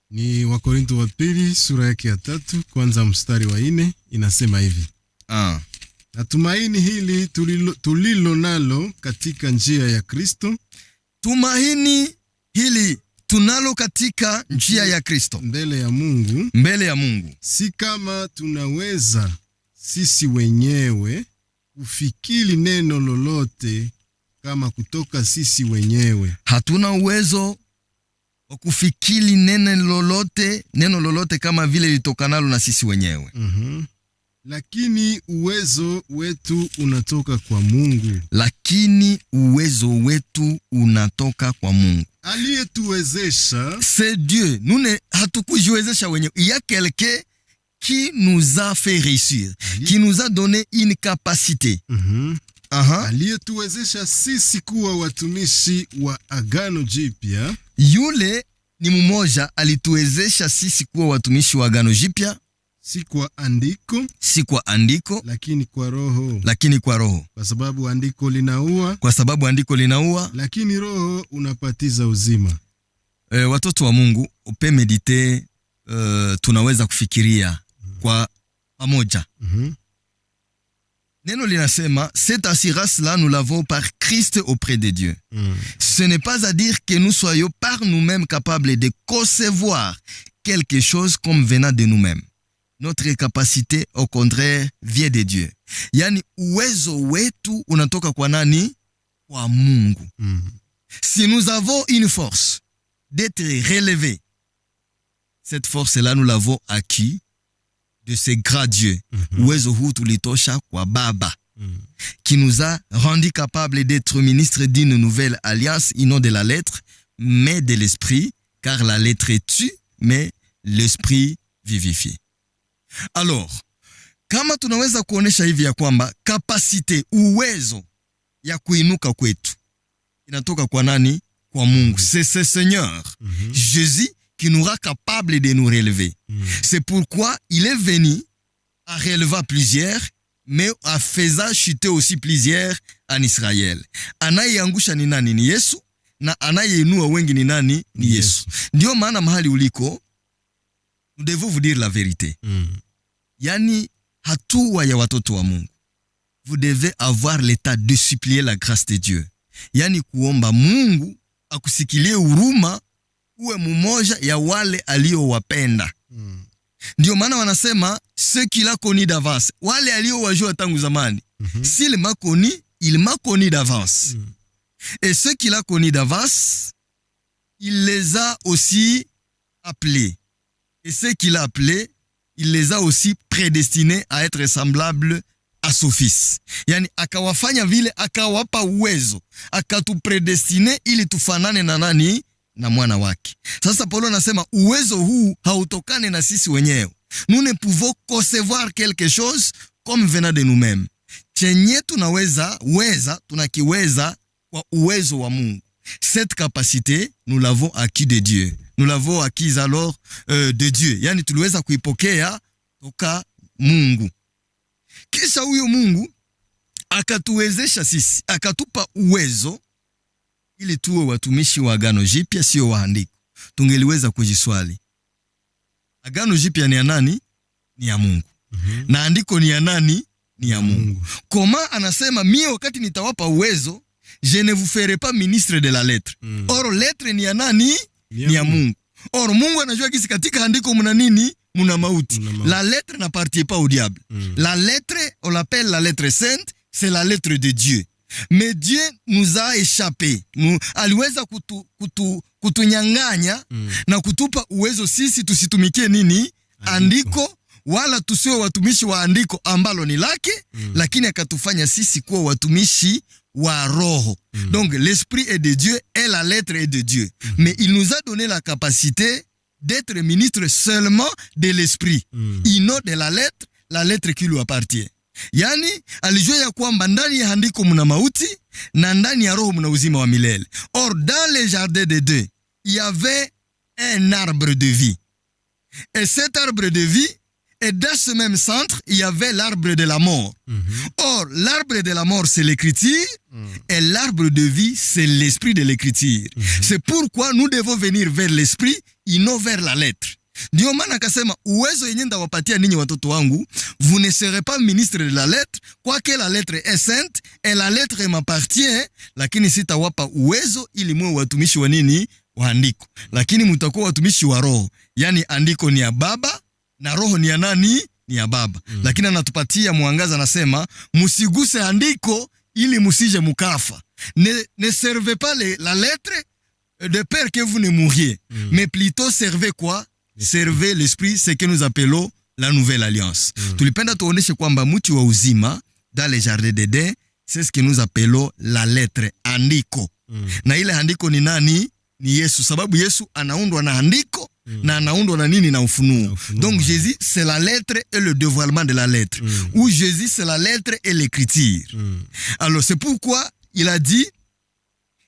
Speaker 2: Ni Wakorindo wa pili sura yake ya 3 kwanza mstari wa 4 inasema hivi. Na tumaini hili tulilo nalo katika njia ya Kristo.
Speaker 3: Tumaini hili tunalo katika njia ya Kristo.
Speaker 2: Mbele ya Mungu. Si kama tunaweza sisi wenyewe kufikiri neno lolote kama kutoka sisi wenyewe.
Speaker 3: Hatuna uwezo wa kufikiri neno lolote kama vile litokanalo na sisi wenyewe.
Speaker 2: Lakini uwezo wetu unatoka kwa Mungu. Aliyetuwezesha.
Speaker 3: C'est Dieu. Nous hatukujiwezesha wenyewe. Il y a quelqu'un qui nous a fait réussir, qui nous a donné une capacité.
Speaker 2: Aliyetuwezesha sisi kuwa watumishi wa Agano Jipya.
Speaker 3: Yule ni mmoja alituwezesha sisi kuwa watumishi wa Agano Jipya.
Speaker 2: si kwa andiko,
Speaker 3: si kwa andiko,
Speaker 2: lakini kwa roho.
Speaker 3: lakini kwa roho.
Speaker 2: Kwa sababu andiko linaua,
Speaker 3: Kwa sababu andiko linaua,
Speaker 2: lakini roho unapatiza uzima.
Speaker 3: Watoto wa Mungu, upe medite, tunaweza kufikiria kwa pamoja. Neno linasema, cette assurance-là, nous l'avons par Christ auprès de Dieu. Ce n'est pas à dire que nous soyons par nous-mêmes capables de concevoir quelque chose comme venant de nous-mêmes. Notre capacité, au contraire, vient de Dieu. Yani uwezo wetu unatoka kwa nani? Kwa Mungu. Si nous avons une force d'être relevés, cette force-là, nous l'avons acquis de ce grand Dieu. Uwezo huu tulitosha kwa Baba, qui nous a rendu capables d'être ministres d'une nouvelle alliance, et non de la lettre, mais de l'esprit, car la lettre tue, mais l'esprit vivifie. Alors, kama tunaweza kuonesha hivi ya kwamba kapasite, uwezo ya kuinuka kwetu inatoka kwa nani? Kwa Mungu. C'est ce Seigneur, Jésus, qui nous rend capable de nous relever. C'est pourquoi il est venu en relevant plusieurs, mais en faisant chuter aussi plusieurs en Israël. Anayeangusha ni nani? Ni Yesu. Na anayeinua wengi ni nani? Ni Yesu. Ndio maana mahali uliko, nous devons vous dire la vérité. Yani hatua ya watoto wa Mungu, vous devez avoir l'état de supplier la grâce de Dieu. Yani kuomba Mungu akusikilie huruma, uwe mmoja ya wale aliowapenda. Ndio maana wanasema ceux qu'il a connus d'avance, wale aliowajua tangu zamani. S'il m'a connu, il m'a connu d'avance. Et ceux qu'il a connus d'avance, il les a aussi appelés. Et ceux qu'il a appelés, il les a aussi prédestinés à être semblables à son fils. Yani akawafanya vile, akawapa uwezo, akatupredestine ili tufanane na nani? Na mwana wake. Sasa Paulo anasema uwezo huu hautokane na sisi wenyewe. Nous ne pouvons concevoir quelque chose comme venant de nous-mêmes. Chenye tunakiweza kwa uwezo wa Mungu. Cette capacité, nous l'avons acquis de Dieu. Nous l'avons acquise alors de Dieu. Yani tuliweza kuipokea toka Mungu. Kisha huyo Mungu akatuwezesha sisi, akatupa uwezo ili tuwe watumishi wa Agano Jipya, sio wa andiko. Tungeliweza kujiswali, Agano Jipya ni ya nani? Ni ya Mungu. Na andiko ni ya nani? Ni ya Mungu. Koma anasema mie wakati nitawapa uwezo, je ne vous ferai pas ministre de la lettre. Or lettre ni ya nani? Ni ya Mungu. Or Mungu anajua kisi katika andiko muna nini? Muna mauti. La lettre n'appartient pas au diable. La lettre, on l'appelle la lettre sainte, c'est la lettre de Dieu. Mais Dieu nous a échappé. Aliweza kutunyanganya na kutupa uwezo sisi tusitumikie nini? Andiko, wala tusiwe watumishi wa andiko ambalo ni lake, lakini akatufanya sisi kuwa watumishi wa roho. Donc l'esprit est de Dieu et la lettre est de Dieu. Mais il nous a donné la capacité d'être ministre seulement de l'esprit, et non de la lettre qui lui appartient. Yani alijua ya kwamba ndani ya andiko muna mauti na ndani ya roho muna uzima wa milele. Or dans le jardin de Dieu, il y avait un arbre de vie. Et cet arbre de vie, et dans ce même centre, il y avait l'arbre de la mort. Or l'arbre de la mort, c'est l'écriture, et l'arbre de vie, c'est l'esprit de l'écriture. C'est pourquoi nous devons venir vers l'esprit et non vers la lettre. Ndio maana akasema uwezo yenye ndawapatia ninyi watoto wangu, vous ne serez pas ministre de la lettre, quoique la lettre est sainte et la lettre m'appartient, lakini sitawapa uwezo ili muwe watumishi wa nini? Wa andiko. Lakini mtakuwa watumishi wa roho. Yani andiko ni ya Baba na roho ni ya nani? Ni ya Baba. Lakini anatupatia mwangaza, anasema musiguse andiko ili musije mukafa. Ne servez pas la lettre de peur que vous ne mouriez, mais plutôt servez quoi? Servez l'esprit, ce que nous appelons la nouvelle alliance. Tulipenda tuoneshe kwamba mti wa uzima dans le jardin d'Eden, c'est ce que nous appelons la lettre, andiko. Na ile andiko ni nani? Ni Yesu. Sababu Yesu anaundwa na andiko na anaundwa na nini? Na ufunuo. Donc Jésus c'est la lettre et le dévoilement de la lettre. Ou Jésus c'est la lettre et l'écriture. Alors c'est pourquoi il a dit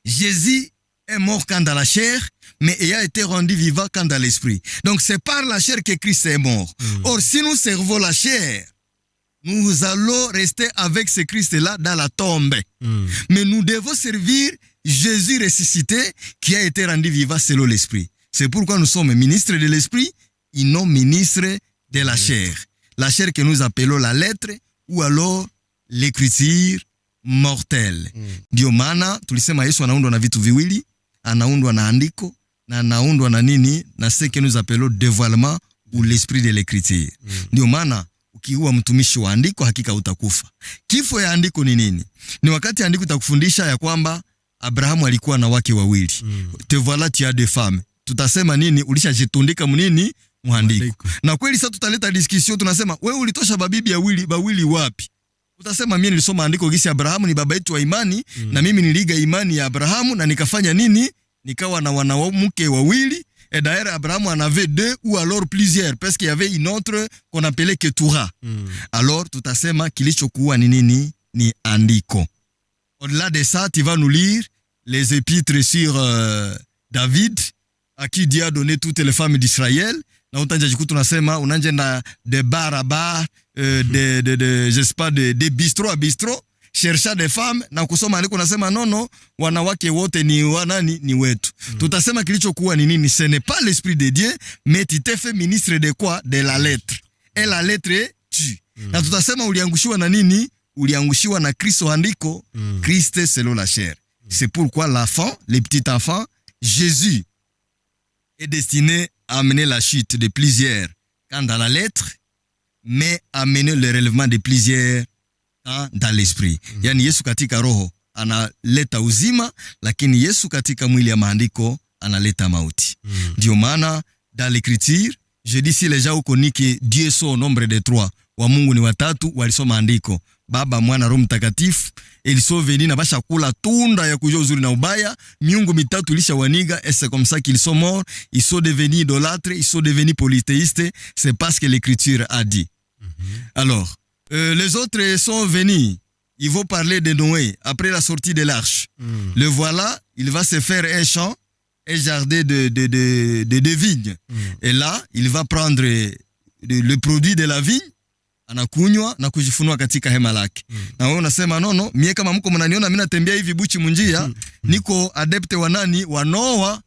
Speaker 3: Jésus est mort quand dans la chair, mais ayant été rendu vivant quand dans l'esprit. Donc c'est par la chair que Christ est mort. Or, si nous servons la chair, nous allons rester avec ce Christ-là dans la tombe. Mais nous devons servir Jésus ressuscité qui a été rendu vivant selon l'esprit. C'est pourquoi nous sommes ministres de l'esprit et non ministres de la chair. La chair que nous appelons la lettre ou alors l'écriture mortelle. Ndio maana tulisema Yesu anaundwa na vitu viwili, anaundwa na andiko na anaundwa na nini, na ce que nous appelons dévoilement ou l'esprit de l'écriture. Ndio maana ukiua mtumishi wa andiko hakika utakufa. Kifo ya andiko ni nini? Ni wakati andiko itakufundisha ya kwamba Abrahamu alikuwa na wake wawili. Te voilà tu as deux femmes. Tutasema nini? Ulishajitundika mnini? Mwandiko. Na kweli sasa tutaleta discussion, tunasema wewe ulitosha babibi bawili wapi? Utasema mimi nilisoma andiko gisi Abrahamu ni baba yetu wa imani, na mimi niliga imani ya Abrahamu na nikafanya nini? Nikawa na wanawake wawili. Et d'ailleurs Abraham en avait deux ou alors plusieurs parce qu'il y avait une autre qu'on appelait Ketura. Alors tutasema kilichokuwa ni nini? Ni andiko. Au-delà de ça, tu vas nous lire les épîtres sur David, à qui Dieu a donné toutes les femmes d'Israël. Na utanja jikutu tunasema unanjenda de bar à bar, je sais pas, de bistrot à bistrot, chercha des femmes, na kusoma andiko nasema nono, wanawake wote ni wanani, ni wetu. Tutasema kilichokuwa ni nini? Ce n'est pas l'esprit de Dieu, mais tu t'es fait ministre de quoi? De la lettre. Et la lettre est tu. Na tutasema uliangushiwa na nini? Uliangushiwa na Kristo andiko, Christ selon la chair. C'est pourquoi l'enfant, les petits enfants, Jésus est destiné à amener la chute de plusieurs quand dans la lettre, mais amener le relèvement de plusieurs dans l'esprit. Yani Yesu katika roho analeta uzima, lakini Yesu katika mwili ya maandiko analeta mauti. Ndio maana dans l'écriture, je dis si les gens connaissent que Dieu sont au nombre de 3, wa Mungu ni watatu, walisoma andiko. Baba, Mwana, Roho Mtakatifu, ilisoveni na basha kula tunda ya kujua uzuri na ubaya, miungu mitatu ilishawaniga, et c'est comme ça qu'ils sont morts, ils sont devenus idolâtres, ils sont devenus polythéistes, c'est parce que l'écriture a dit. Alors, les autres sont venus, ils vont parler de Noé après la sortie de l'arche. Le voilà, il va se faire un champ, un jardin de vignes. Et là, il va prendre le produit de la vigne, anakunywa na kujifunua katika hema lake. Na wewe unasema nono, mie kama mko mnaniona mimi natembea hivi buchi munjia, niko adepte wa nani? Wa Noa.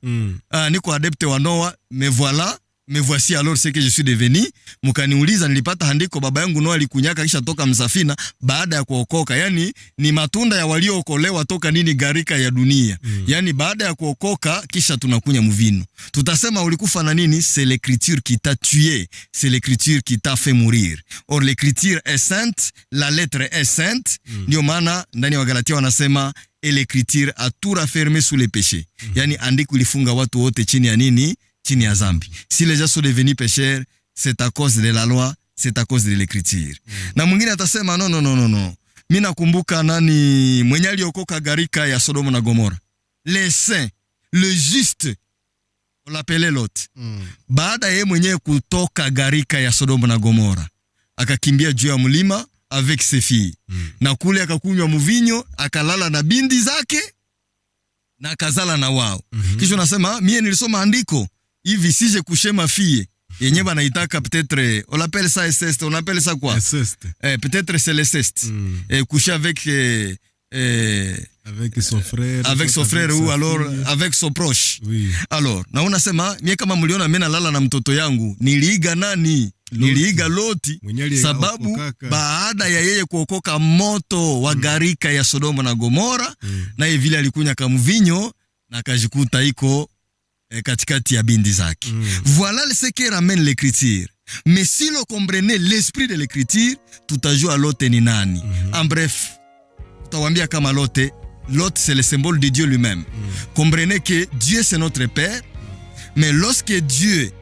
Speaker 3: Niko adepte wa Noa, me voilà, me voici alors ce que je suis devenu. Mkaniuliza nilipata andiko baba yangu Noa alikunyaka kisha toka msafina baada ya kuokoka. Yani ni matunda ya waliookolewa toka nini? Garika ya dunia. Yani baada ya kuokoka kisha tunakunya mvino. Tutasema ulikufa na nini? C'est l'écriture qui t'a tué, c'est l'écriture qui t'a fait mourir. Or l'écriture est sainte, la lettre est sainte. Ndio maana ndani wa Galatia wanasema et l'écriture a tout raffermé sous les péchés. Yani andiko ilifunga watu wote chini ya nini? Chini ya zambi. Si les gens sont devenus pécheurs, c'est à cause de la loi, c'est à cause de l'écriture. Na mwingine atasema no. Mimi nakumbuka nani mwenye aliokoka garika ya Sodoma na Gomora. Les saints, le juste, on l'appelait Lot. Baada yeye mwenyewe kutoka garika ya Sodoma na Gomora, akakimbia juu ya mlima avec ses filles. Na kule akakunywa mvinyo, akalala na bindi zake na akazala na wao. Kisha nasema mie nilisoma andiko hivi sije kushema fille yenye banaitaka peut-être on l'appelle ça inceste, on appelle ça quoi? Inceste. Peut-être c'est l'inceste. Coucher avec son frère ou alors avec son proche. Oui. Alors, na unasema mie kama mliona mimi nalala na mtoto yangu, niliiga nani? Niliiga Loti, sababu baada ya yeye kuokoka moto wa garika ya Sodoma na Gomora, na yeye vile alikunya kamvinyo na kajikuta iko katikati ya bindi zake. Voilà ce que ramène l'écriture. Mais si l'on comprenait l'esprit de l'écriture, tutajua Lot ni nani. En bref, tutawambia kama Lot c'est le symbole de Dieu lui-même. Comprenez que Dieu c'est notre Père, mais lorsque Dieu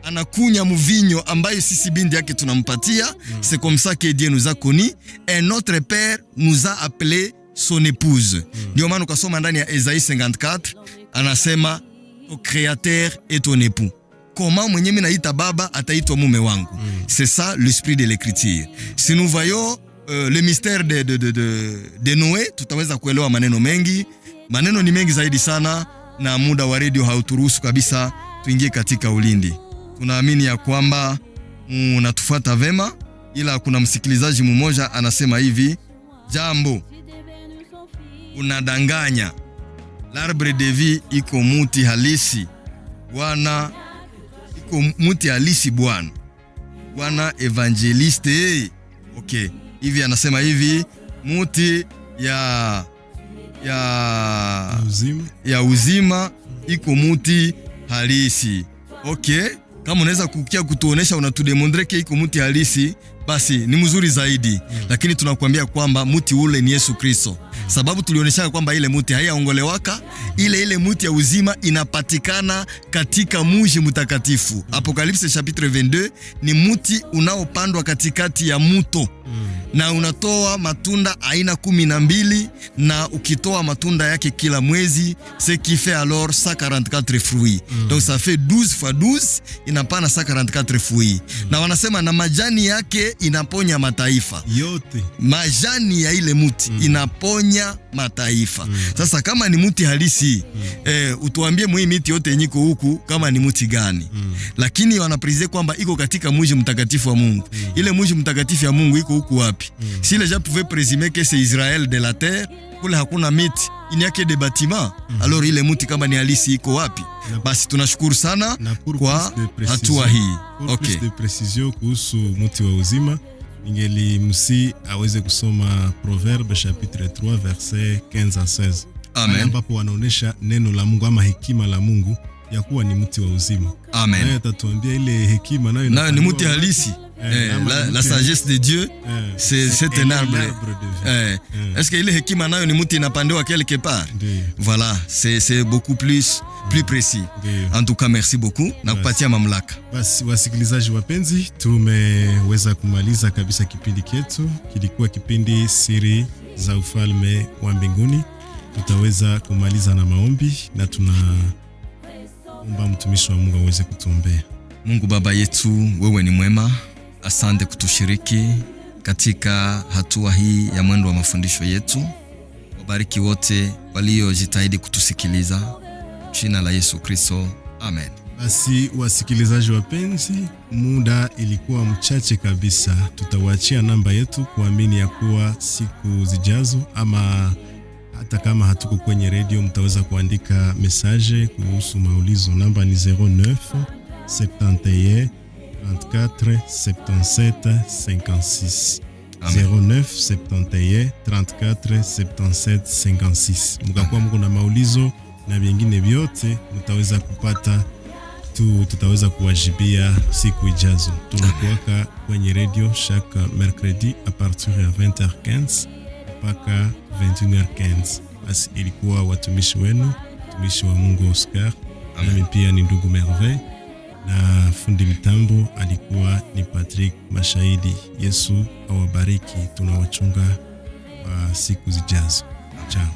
Speaker 3: anakunya mvinyo ambayo sisi bindi yake tunampatia, c'est comme ça que Dieu nous a connus et notre Père nous a appelé son épouse. Ndio maana ukasoma ndani ya Esaïe 54 anasema ton créateur est ton époux. Comment mwenye mimi naita baba ataitwa mume wangu? C'est ça l'esprit de l'écriture. Si nous voyons le mystère de Noé, tutaweza kuelewa maneno mengi. Maneno ni mengi zaidi sana. na muda wa redio hauturuhusu kabisa tuingie katika ulindi. Tunaamini ya kwamba unatufuata vema, ila kuna msikilizaji mmoja anasema hivi: jambo, unadanganya. L'arbre de vie iko muti halisi Bwana, iko muti halisi Bwana evangeliste. Okay, hivi anasema hivi, muti ya uzima iko muti halisi. Okay, kama unaweza kukia kutuonesha, unatudemondre ke iko muti halisi, basi ni mzuri zaidi. Lakini tunakuambia kwamba muti ule ni Yesu Kristo. Sababu tulionesha kwamba ile muti haiyaongolewaka, ile muti ya uzima inapatikana katika mji mtakatifu. Apocalypse chapitre 22 ni muti unaopandwa katikati ya mto na unatoa matunda aina 12, na ukitoa matunda yake kila mwezi, ce qui fait alors 144 fruits. Donc ça fait 12 fois 12 inapana 144 fruits. Na wanasema na majani yake inaponya mataifa
Speaker 2: yote.
Speaker 3: Majani ya ile muti inaponya mataifa. Sasa kama ni muti halisi, utuambie mwi miti yote yenyiko huku kama ni muti gani. Lakini wanaprize kwamba iko katika mji mtakatifu wa Mungu. Ile mji mtakatifu ya Mungu iko huku wapi? Si les gens pouvaient présumer que c'est Israël de la terre, kule hakuna miti, il n'y a que des bâtiments. Alors ile muti kama ni halisi iko wapi? Basi tunashukuru sana kwa hatua hii.
Speaker 2: Okay. Plus de précision kuhusu muti wa uzima, ningelimsi aweze kusoma Proverbe chapitre 3 verset 15 à 16.
Speaker 3: Amen.
Speaker 2: Ambapo wanaonesha neno la Mungu ama hekima la Mungu ya kuwa ni muti wa uzima.
Speaker 3: Amen.
Speaker 2: Naye atatuambia ile hekima nayo
Speaker 3: ni muti halisi. La sagesse de Dieu, c'est un arbre. Est-ce que ile hekima nayo ni muti inapandewa quelque part? Voilà, c'est beaucoup plus précis. En tout cas, merci beaucoup na kupatia mamlaka.
Speaker 2: Basi wasikilizaji wapenzi, tumeweza kumaliza kabisa kipindi chetu. Kilikuwa kipindi siri za ufalme wa mbinguni. Tutaweza kumaliza na maombi, na tunaomba mtumishi wa Mungu aweze kutuombea.
Speaker 3: Mungu Baba yetu, wewe ni mwema. Asante kutushiriki katika hatua hii ya mwendo wa mafundisho yetu. Wabariki wote waliojitahidi kutusikiliza. Jina la Yesu Kristo. Amen.
Speaker 2: Basi wasikilizaji wapenzi, muda ilikuwa mchache kabisa. Tutawaachia namba yetu kuamini ya kuwa siku zijazo, ama hata kama hatuko kwenye radio, mtaweza kuandika message kuhusu maulizo. Namba ni 09 71 34 77 56. 09 71 34 77 56. Mkakuwa mko na maulizo na vingine vyote mtaweza kupata tutaweza kuwajibia siku ijazo. Tunakuwaka kwenye radio chaque mercredi à partir ya 20h15 mpaka 21h15. Basi ilikuwa watumishi wenu, mtumishi wa Mungu Oscar, nami pia ni ndugu Merveille, na fundi mitambo alikuwa ni Patrick Mashahidi. Yesu awabariki. Tunawachunga kwa siku zijazo. Ciao.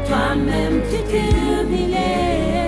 Speaker 1: Toi-même tu t'es humilié.